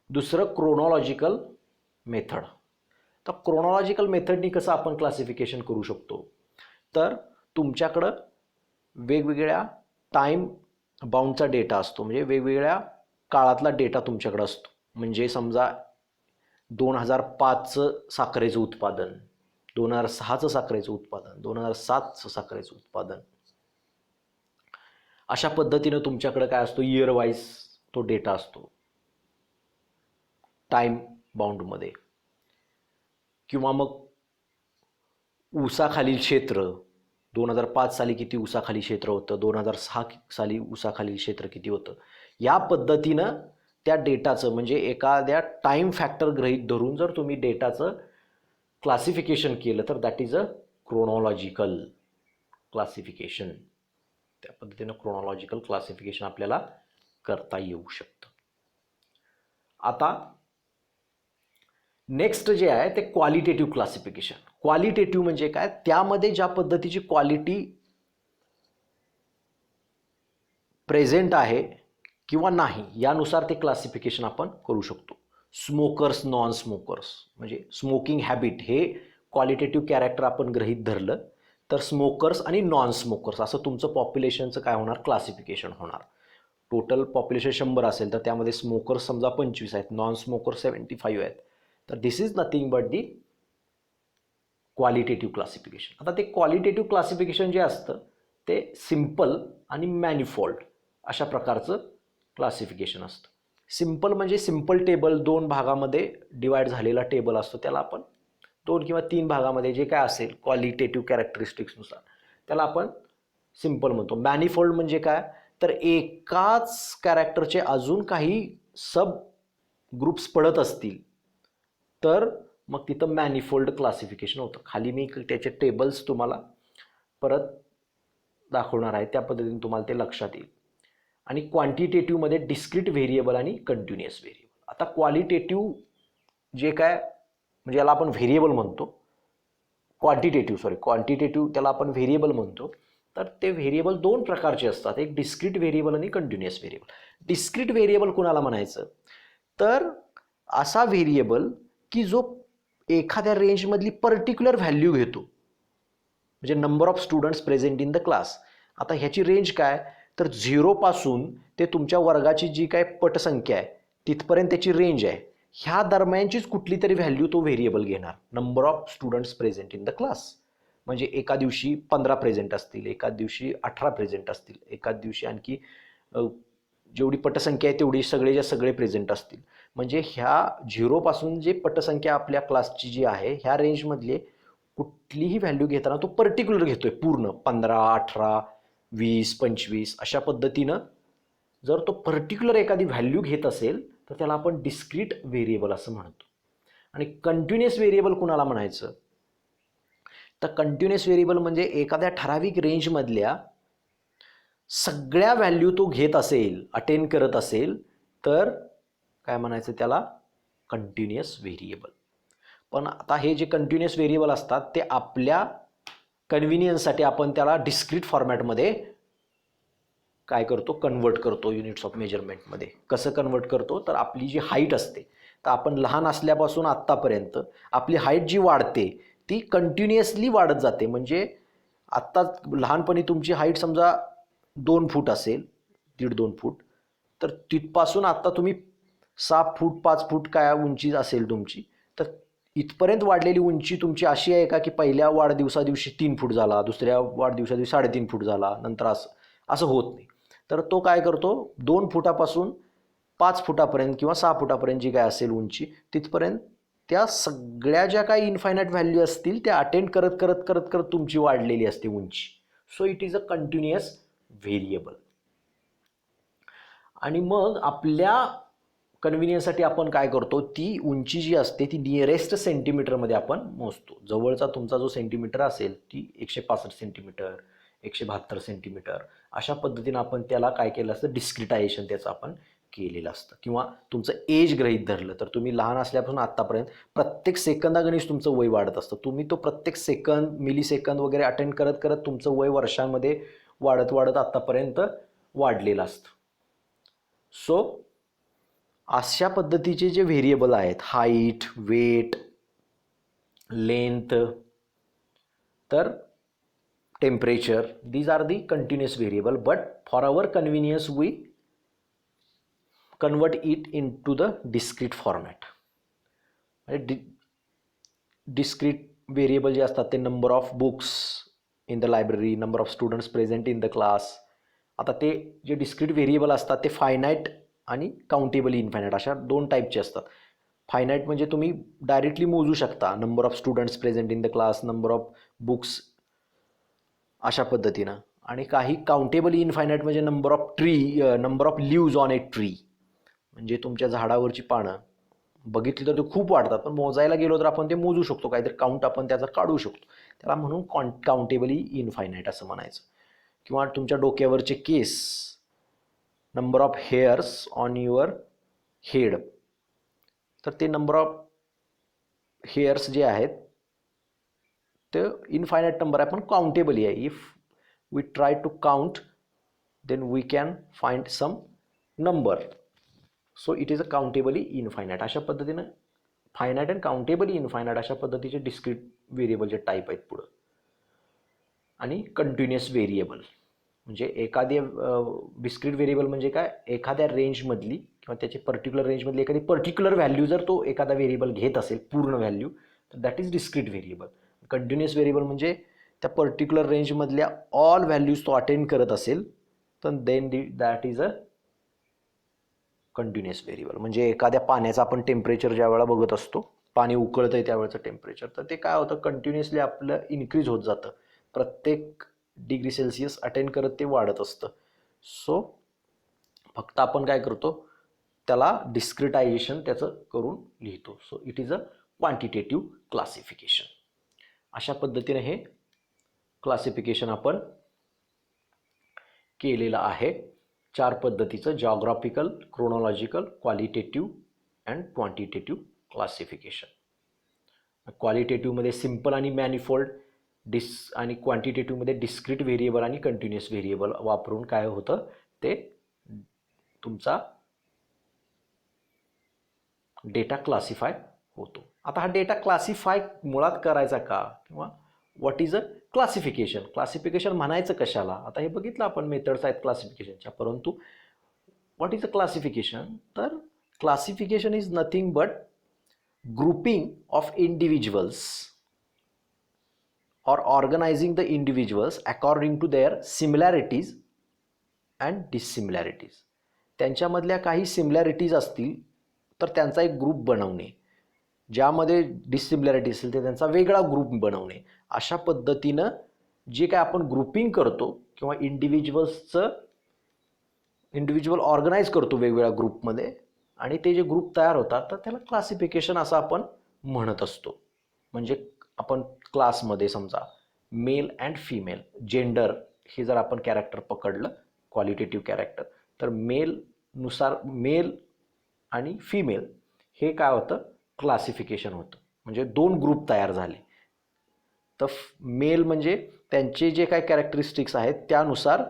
दुसरं क्रोनॉलॉजिकल मेथड. तर क्रोनॉलॉजिकल मेथडनी कसं आपण क्लासिफिकेशन करू शकतो? तर तुमच्याकडं वेगवेगळ्या टाईम बाउंडचा डेटा असतो, म्हणजे वेगवेगळ्या काळातला डेटा तुमच्याकडं असतो. म्हणजे समजा 2005चं साखरेचं उत्पादन, 2006चं साखरेचं उत्पादन, 2007चं साखरेचं उत्पादन, अशा पद्धतीनं तुमच्याकडे काय असतो? इयर वाईज तो डेटा असतो टाईम बाउंडमध्ये. किंवा मग ऊसाखालील क्षेत्र, 2005 साली किती ऊसाखाली क्षेत्र होतं, 2006 साली ऊसाखालील क्षेत्र किती होतं, या पद्धतीनं त्या डेटाचं म्हणजे एखाद्या टाईम फॅक्टर गृहीत धरून जर तुम्ही डेटाचं क्लासिफिकेशन केलं तर that is a chronological classification. त्या पद्धतीनं क्रोनॉलॉजिकल क्लासिफिकेशन आपल्याला करता येऊ शकतं. आता नेक्स्ट जे आहे ते क्वालिटेटिव्ह क्लासिफिकेशन. क्वालिटेटिव्ह म्हणजे काय? त्यामध्ये ज्या पद्धतीची क्वालिटी प्रेझेंट आहे किंवा नाही यानुसार ते क्लासिफिकेशन आपण करू शकतो. स्मोकर्स, नॉन स्मोकर्स, म्हणजे स्मोकिंग हॅबिट हे क्वालिटेटिव्ह कॅरेक्टर आपण गृहीत धरलं तर स्मोकर्स आणि नॉन स्मोकर्स असं तुमचं पॉप्युलेशनचं काय होणार? क्लासिफिकेशन होणार. टोटल पॉप्युलेशन 100 असेल तर त्यामध्ये स्मोकर्स समजा 25 आहेत, नॉन स्मोकर्स 75 आहेत. तर this is nothing but the qualitative classification. आता ते क्वालिटेटिव्ह क्लासिफिकेशन जे असतं ते सिम्पल आणि मॅनिफोल्ड अशा प्रकारचं क्लासिफिकेशन असतं. सिम्पल म्हणजे सिम्पल टेबल, 2 भागामध्ये डिवाइड झालेला टेबल असतो, त्याला आपण 2 किंवा 3 भागामध्ये जे काय असेल क्वालिटेटिव्ह कॅरेक्टरिस्टिक्सनुसार त्याला आपण सिम्पल म्हणतो. मॅनिफोल्ड म्हणजे काय? तर एकाच कॅरेक्टरचे अजून काही सब ग्रुप्स पडत असतील तर मग तिथं मॅनिफोल्ड क्लासिफिकेशन होतं. खाली मी त्याचे टेबल्स तुम्हाला परत दाखवणार आहे, त्या पद्धतीने तुम्हाला ते लक्षात येईल. आणि क्वांटिटेटिव्हमध्ये डिस्क्रीट व्हेरिएबल आणि कंटिन्युअस व्हेरिएबल. आता क्वालिटेटिव्ह जे काय म्हणजे याला आपण व्हेरिएबल म्हणतो, क्वांटिटेटिव्ह त्याला आपण व्हेरिएबल म्हणतो. तर ते व्हेरिएबल 2 प्रकारचे असतात, एक डिस्क्रीट व्हेरिएबल आणि कंटिन्युअस व्हेरिएबल. डिस्क्रीट व्हेरिएबल कुणाला म्हणायचं? तर असा व्हेरिएबल की जो एखाद्या रेंजमधली पर्टिक्युलर व्हॅल्यू घेतो, म्हणजे number of students present in the class. आता ह्याची रेंज काय? तर 0 पासून ते तुमच्या वर्गाची जी काय पटसंख्या आहे तिथपर्यंत त्याची रेंज आहे. ह्या दरम्यानचीच कुठली तरी व्हॅल्यू तो व्हेरिएबल घेणार. Number of students present in the class, म्हणजे एका दिवशी 15 प्रेझेंट असतील, एका दिवशी 18 प्रेझेंट असतील, एका दिवशी आणखी जेवढी पटसंख्या आहे तेवढी सगळे प्रेझेंट असतील. म्हणजे ह्या 0 पासून जे पटसंख्या आपल्या क्लासची जी आहे ह्या रेंजमधले कुठलीही व्हॅल्यू घेताना तो पर्टिक्युलर घेतोय पूर्ण 15, 18, 20, 25 अशा पद्धतीनं. जर तो पर्टिक्युलर एखादी व्हॅल्यू घेत असेल तर त्याला आपण डिस्क्रीट व्हेरिएबल असं म्हणतो. आणि कंटिन्युअस व्हेरिएबल कुणाला म्हणायचं, तर कंटिन्युअस व्हेरिएबल म्हणजे एखाद्या ठराविक रेंजमधल्या सगळ्या व्हॅल्यू तो घेत असेल, अटेंड करत असेल तर काय म्हणायचं त्याला, कंटिन्युअस व्हेरिएबल. पण आता हे जे कंटिन्युअस व्हेरिएबल असतात ते आपल्या कन्व्हिनियन्ससाठी आपण त्याला डिस्क्रीट फॉर्मॅटमध्ये काय करतो, कन्वर्ट करतो युनिट्स ऑफ मेजरमेंटमध्ये. कसं कन्वर्ट करतो, तर आपली जी हाईट असते, तर आपण लहान असल्यापासून आत्तापर्यंत आपली हाईट जी वाढते ती कंटिन्युअसली वाढत जाते. म्हणजे आत्ता लहानपणी तुमची हाईट समजा 2 फूट असेल, 1.5-2 फूट, तर तिथपासून आत्ता तुम्ही 6 फूट 5 फूट काय उंची असेल तुमची, तर इथपर्यंत वाढलेली उंची तुमची अशी आहे का की पहिल्या वाढदिवसादिवशी 3 फूट झाला, दुसऱ्या वाढदिवसादिवशी 3.5 फूट झाला, नंतर असं असं होत नाही. तर तो काय करतो, 2 फुटापासून 5 फुटापर्यंत किंवा 6 फुटापर्यंत जी काय असेल उंची, तिथपर्यंत त्या सगळ्या ज्या काही इन्फायनाईट व्हॅल्यू असतील त्या अटेंड करत करत करत करत तुमची वाढलेली असते उंची. So it is a continuous variable. आणि मग आपल्या कन्व्हिनियन्ससाठी आपण काय करतो, ती उंची जी असते ती नियरेस्ट सेंटीमीटरमध्ये आपण मोजतो. जवळचा तुमचा जो सेंटीमीटर असेल ती 165 सेंटीमीटर, 172 सेंटीमीटर अशा पद्धतीनं आपण त्याला काय केलं असतं, डिस्क्रिटायझेशन त्याचं आपण केलेलं असतं. किंवा तुमचं एज गृहीत धरलं तर तुम्ही लहान असल्यापासून आत्तापर्यंत प्रत्येक सेकंदागणिक तुमचं वय वाढत असतं. तुम्ही तो प्रत्येक सेकंद, मिली सेकंद वगैरे अटेंड करत करत तुमचं वय वर्षांमध्ये वाढत वाढत आत्तापर्यंत वाढलेलं असतं. सो अशा पद्धतीचे जे व्हेरिएबल आहेत, हाईट, वेट, लेंथ, तर temperature, these are the continuous variable, but for our convenience we convert it into the discrete format. Discrete variable जे असतात ते number of books in the library, number of students present in the class. आता ते जे discrete variable असतात ते finite आणि countable infinite अशा 2 टाईपचे असतात. फायनाईट म्हणजे तुम्ही डायरेक्टली मोजू शकता, number of students present in the class, number of books अशा पद्धतीनं. आणि काही काउंटेबल इनफायनाईट म्हणजे number of leaves on a tree, म्हणजे तुमच्या झाडावरची पानं बघितली तर ते खूप वाढतात, पण मोजायला गेलो तर आपण ते मोजू शकतो, काहीतरी काउंट आपण त्याचा काढू शकतो. त्याला म्हणून काउंटेबली इनफायनाईट असं म्हणायचं. किंवा तुमच्या डोक्यावरचे केस, number of hairs on your head, तर ते नंबर ऑफ हेअर्स जे आहेत ते इनफायनाईट नंबर आहे पण काउंटेबली आहे. If we try to count then we can find some number. So it is a countably infinite. अशा पद्धतीनं फायनाईट अँड काउंटेबली इनफायनाईट अशा पद्धतीचे डिस्क्रीट व्हेरिएबलचे टाईप आहेत पुढं. आणि कंटिन्युअस व्हेरिएबल म्हणजे एखादी डिस्क्रीट व्हेरिएबल म्हणजे काय, एखाद्या रेंजमधली किंवा त्याची पर्टिक्युलर रेंजमधली एखादी पर्टिक्युलर व्हॅल्यू जर तो एखादा व्हेरिएबल घेत असेल पूर्ण व्हॅल्यू, तर that is discrete variable. Continuous variable म्हणजे त्या पर्टिक्युलर रेंजमधल्या ऑल व्हॅल्यूज तो अटेंड करत असेल तर then that is a continuous variable. म्हणजे एखाद्या पाण्याचं आपण टेम्परेचर ज्या वेळेला बघत असतो, पाणी उकळतं आहे त्यावेळेचं टेम्परेचर, तर ते काय होतं, कंटिन्युअसली आपलं इन्क्रीज होत जातं, प्रत्येक डिग्री सेल्सिअस अटेंड करत ते वाढत असतं. सो फक्त आपण काय करतो, त्याला डिस्क्रिटायझेशन त्याचं करून लिहितो. So it is a quantitative classification. अशा पद्धतीने हे क्लासिफिकेशन आपण केलेलं आहे 4 पद्धतीचं: geographical, chronological, qualitative and quantitative classification. क्वालिटेटिव्हमध्ये सिम्पल आणि मॅनिफोल्ड, आणि क्वांटिटेटिव्हमध्ये डिस्क्रीट व्हेरिएबल आणि कंटिन्युअस व्हेरिएबल वापरून काय होतं, ते तुमचा डेटा क्लासिफाय होतो. आता हा डेटा क्लासिफाय मुळात करायचा का, किंवा what is a classification, classification म्हणायचं कशाला. आता हे बघितलं आपण मेथड्स आहेत क्लासिफिकेशनच्या, परंतु व्हॉट इज अ क्लासिफिकेशन, तर Classification is nothing but grouping of individuals or organizing the individuals according to their similarities and dissimilarities. त्यांच्यामधल्या काही सिमिलॅरिटीज असतील तर त्यांचा एक ग्रुप बनवणे, ज्यामध्ये डिसिमिलॅरिटी असेल तर त्यांचा वेगळा ग्रुप बनवणे. अशा पद्धतीनं जे काय आपण ग्रुपिंग करतो किंवा इंडिव्हिज्युअल ऑर्गनाईज करतो वेगवेगळ्या ग्रुपमध्ये आणि ते जे ग्रुप तयार होतात तर त्याला क्लासिफिकेशन असं आपण म्हणत असतो. म्हणजे आपण क्लासमध्ये समजा मेल अँड फिमेल जेंडर हे जर आपण कॅरेक्टर पकडलं क्वालिटेटिव्ह कॅरेक्टर, तर मेलनुसार मेल आणि फिमेल हे काय होतं क्लासिफिकेशन होतं. म्हणजे दोन ग्रुप तयार झाले. तर मेल म्हणजे त्यांचे जे काही कॅरेक्टरिस्टिक्स आहेत त्यानुसार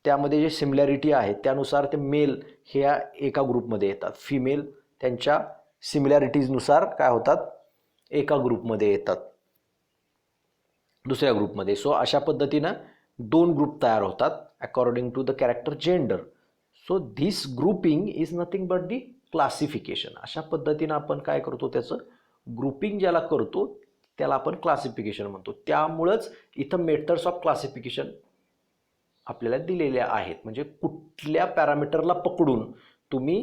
त्यामध्ये जे सिमिलॅरिटी आहे त्यानुसार ते मेल हे एका ग्रुपमध्ये येतात, फिमेल त्यांच्या सिमिलॅरिटीजनुसार काय होतात एका ग्रुपमध्ये येतात दुसऱ्या ग्रुपमध्ये. सो अशा पद्धतीनं दोन ग्रुप तयार होतात according to the character gender. So this grouping is nothing but the classification. अशा पद्धतीनं आपण काय करतो त्याचं ग्रुपिंग ज्याला करतो त्याला आपण क्लासिफिकेशन म्हणतो. त्यामुळंच इथं मेथड्स ऑफ क्लासिफिकेशन आपल्याला दिलेल्या आहेत. म्हणजे कुठल्या पॅरामीटरला पकडून तुम्ही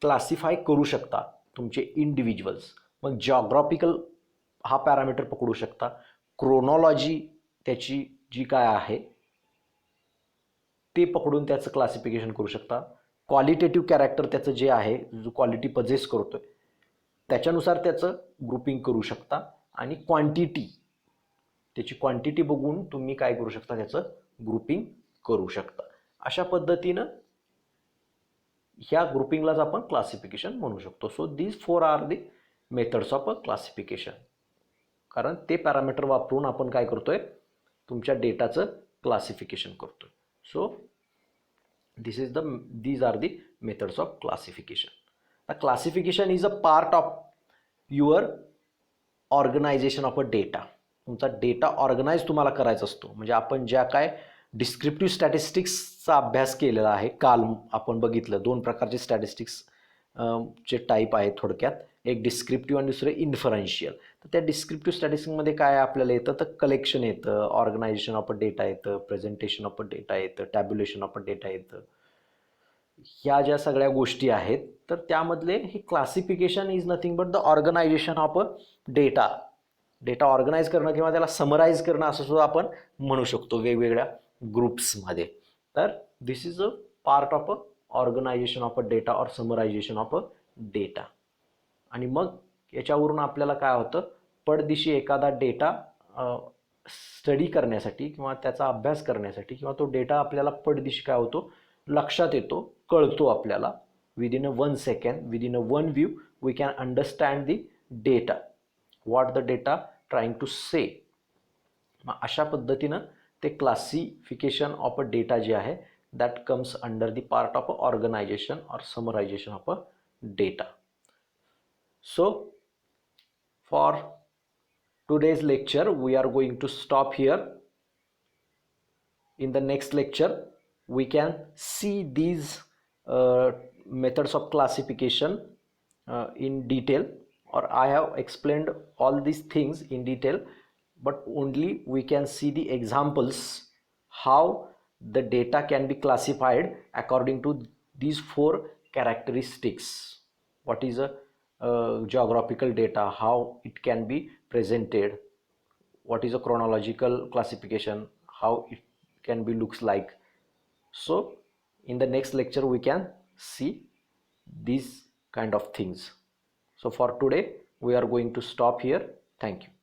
क्लासिफाय करू शकता तुमचे इंडिव्हिज्युअल्स. मग जॉग्राफिकल हा पॅरामीटर पकडू शकता, क्रोनॉलॉजी त्याची जी काय आहे ते पकडून त्याचं क्लासिफिकेशन करू शकता, क्वालिटेटिव्ह कॅरेक्टर त्याचं जे आहे जो क्वालिटी पजेस करतोय त्याच्यानुसार त्याचं ग्रुपिंग करू शकता, आणि क्वांटिटी त्याची क्वांटिटी बघून तुम्ही काय करू शकता त्याचं ग्रुपिंग करू शकता. अशा पद्धतीनं ह्या ग्रुपिंगलाच आपण क्लासिफिकेशन म्हणू शकतो. So these 4 are the methods of a classification. कारण ते पॅरामीटर वापरून आपण काय करतोय तुमच्या डेटाचं क्लासिफिकेशन करतोय. So these are the methods of classification. The classification is a part of your organization of a data. तुमचा डेटा ऑर्गनाईज तुम्हाला करायचा असतो. म्हणजे आपण ज्या काय डिस्क्रिप्टिव्ह स्टॅटिस्टिक्सचा अभ्यास केलेला आहे, काल आपण बघितलं दोन प्रकारचे स्टॅटिस्टिक्स चे टाईप आहेत थोडक्यात, एक डिस्क्रिप्टिव्ह आणि दुसरे इन्फरन्शियल. तर त्या डिस्क्रिप्टिव्ह स्टॅटिस्टिक्समध्ये काय आपल्याला येतं तर कलेक्शन येतं, ऑर्गनायझेशन ऑफ अ डेटा येतं, प्रेझेंटेशन ऑफ अ डेटा येतं, टॅब्युलेशन ऑफ अ डेटा येतं. ह्या ज्या सगळ्या गोष्टी आहेत तर त्यामधले हे classification is nothing but the organisation of a data. Data organise करणं किंवा त्याला समराईज करणं असं सुद्धा आपण म्हणू शकतो वेगवेगळ्या ग्रुप्समध्ये. तर this is a part of a organization of a data or summarization of a data. आणि मग याच्यावरून आपल्याला काय होतं पडदिशी एखादा डेटा स्टडी करण्यासाठी किंवा त्याचा अभ्यास करण्यासाठी किंवा तो डेटा आपल्याला पडदिशी काय होतो लक्षात येतो, कळतो आपल्याला. Within a 1 second, within a 1 view we can understand the data, what the data trying to say. मग अशा पद्धतीनं ते क्लासिफिकेशन ऑफ अ डेटा जे आहे that comes under the part of a organization or summarization of a data. So for today's lecture we are going to stop here. In the next lecture we can see these methods of classification in detail, or I have explained all these things in detail, but only we can see the examples how the data can be classified according to these 4 characteristics. What is a geographical data, how it can be presented, what is a chronological classification, how it can be looks like. So in the next lecture we can see these kind of things. So for today we are going to stop here. Thank you.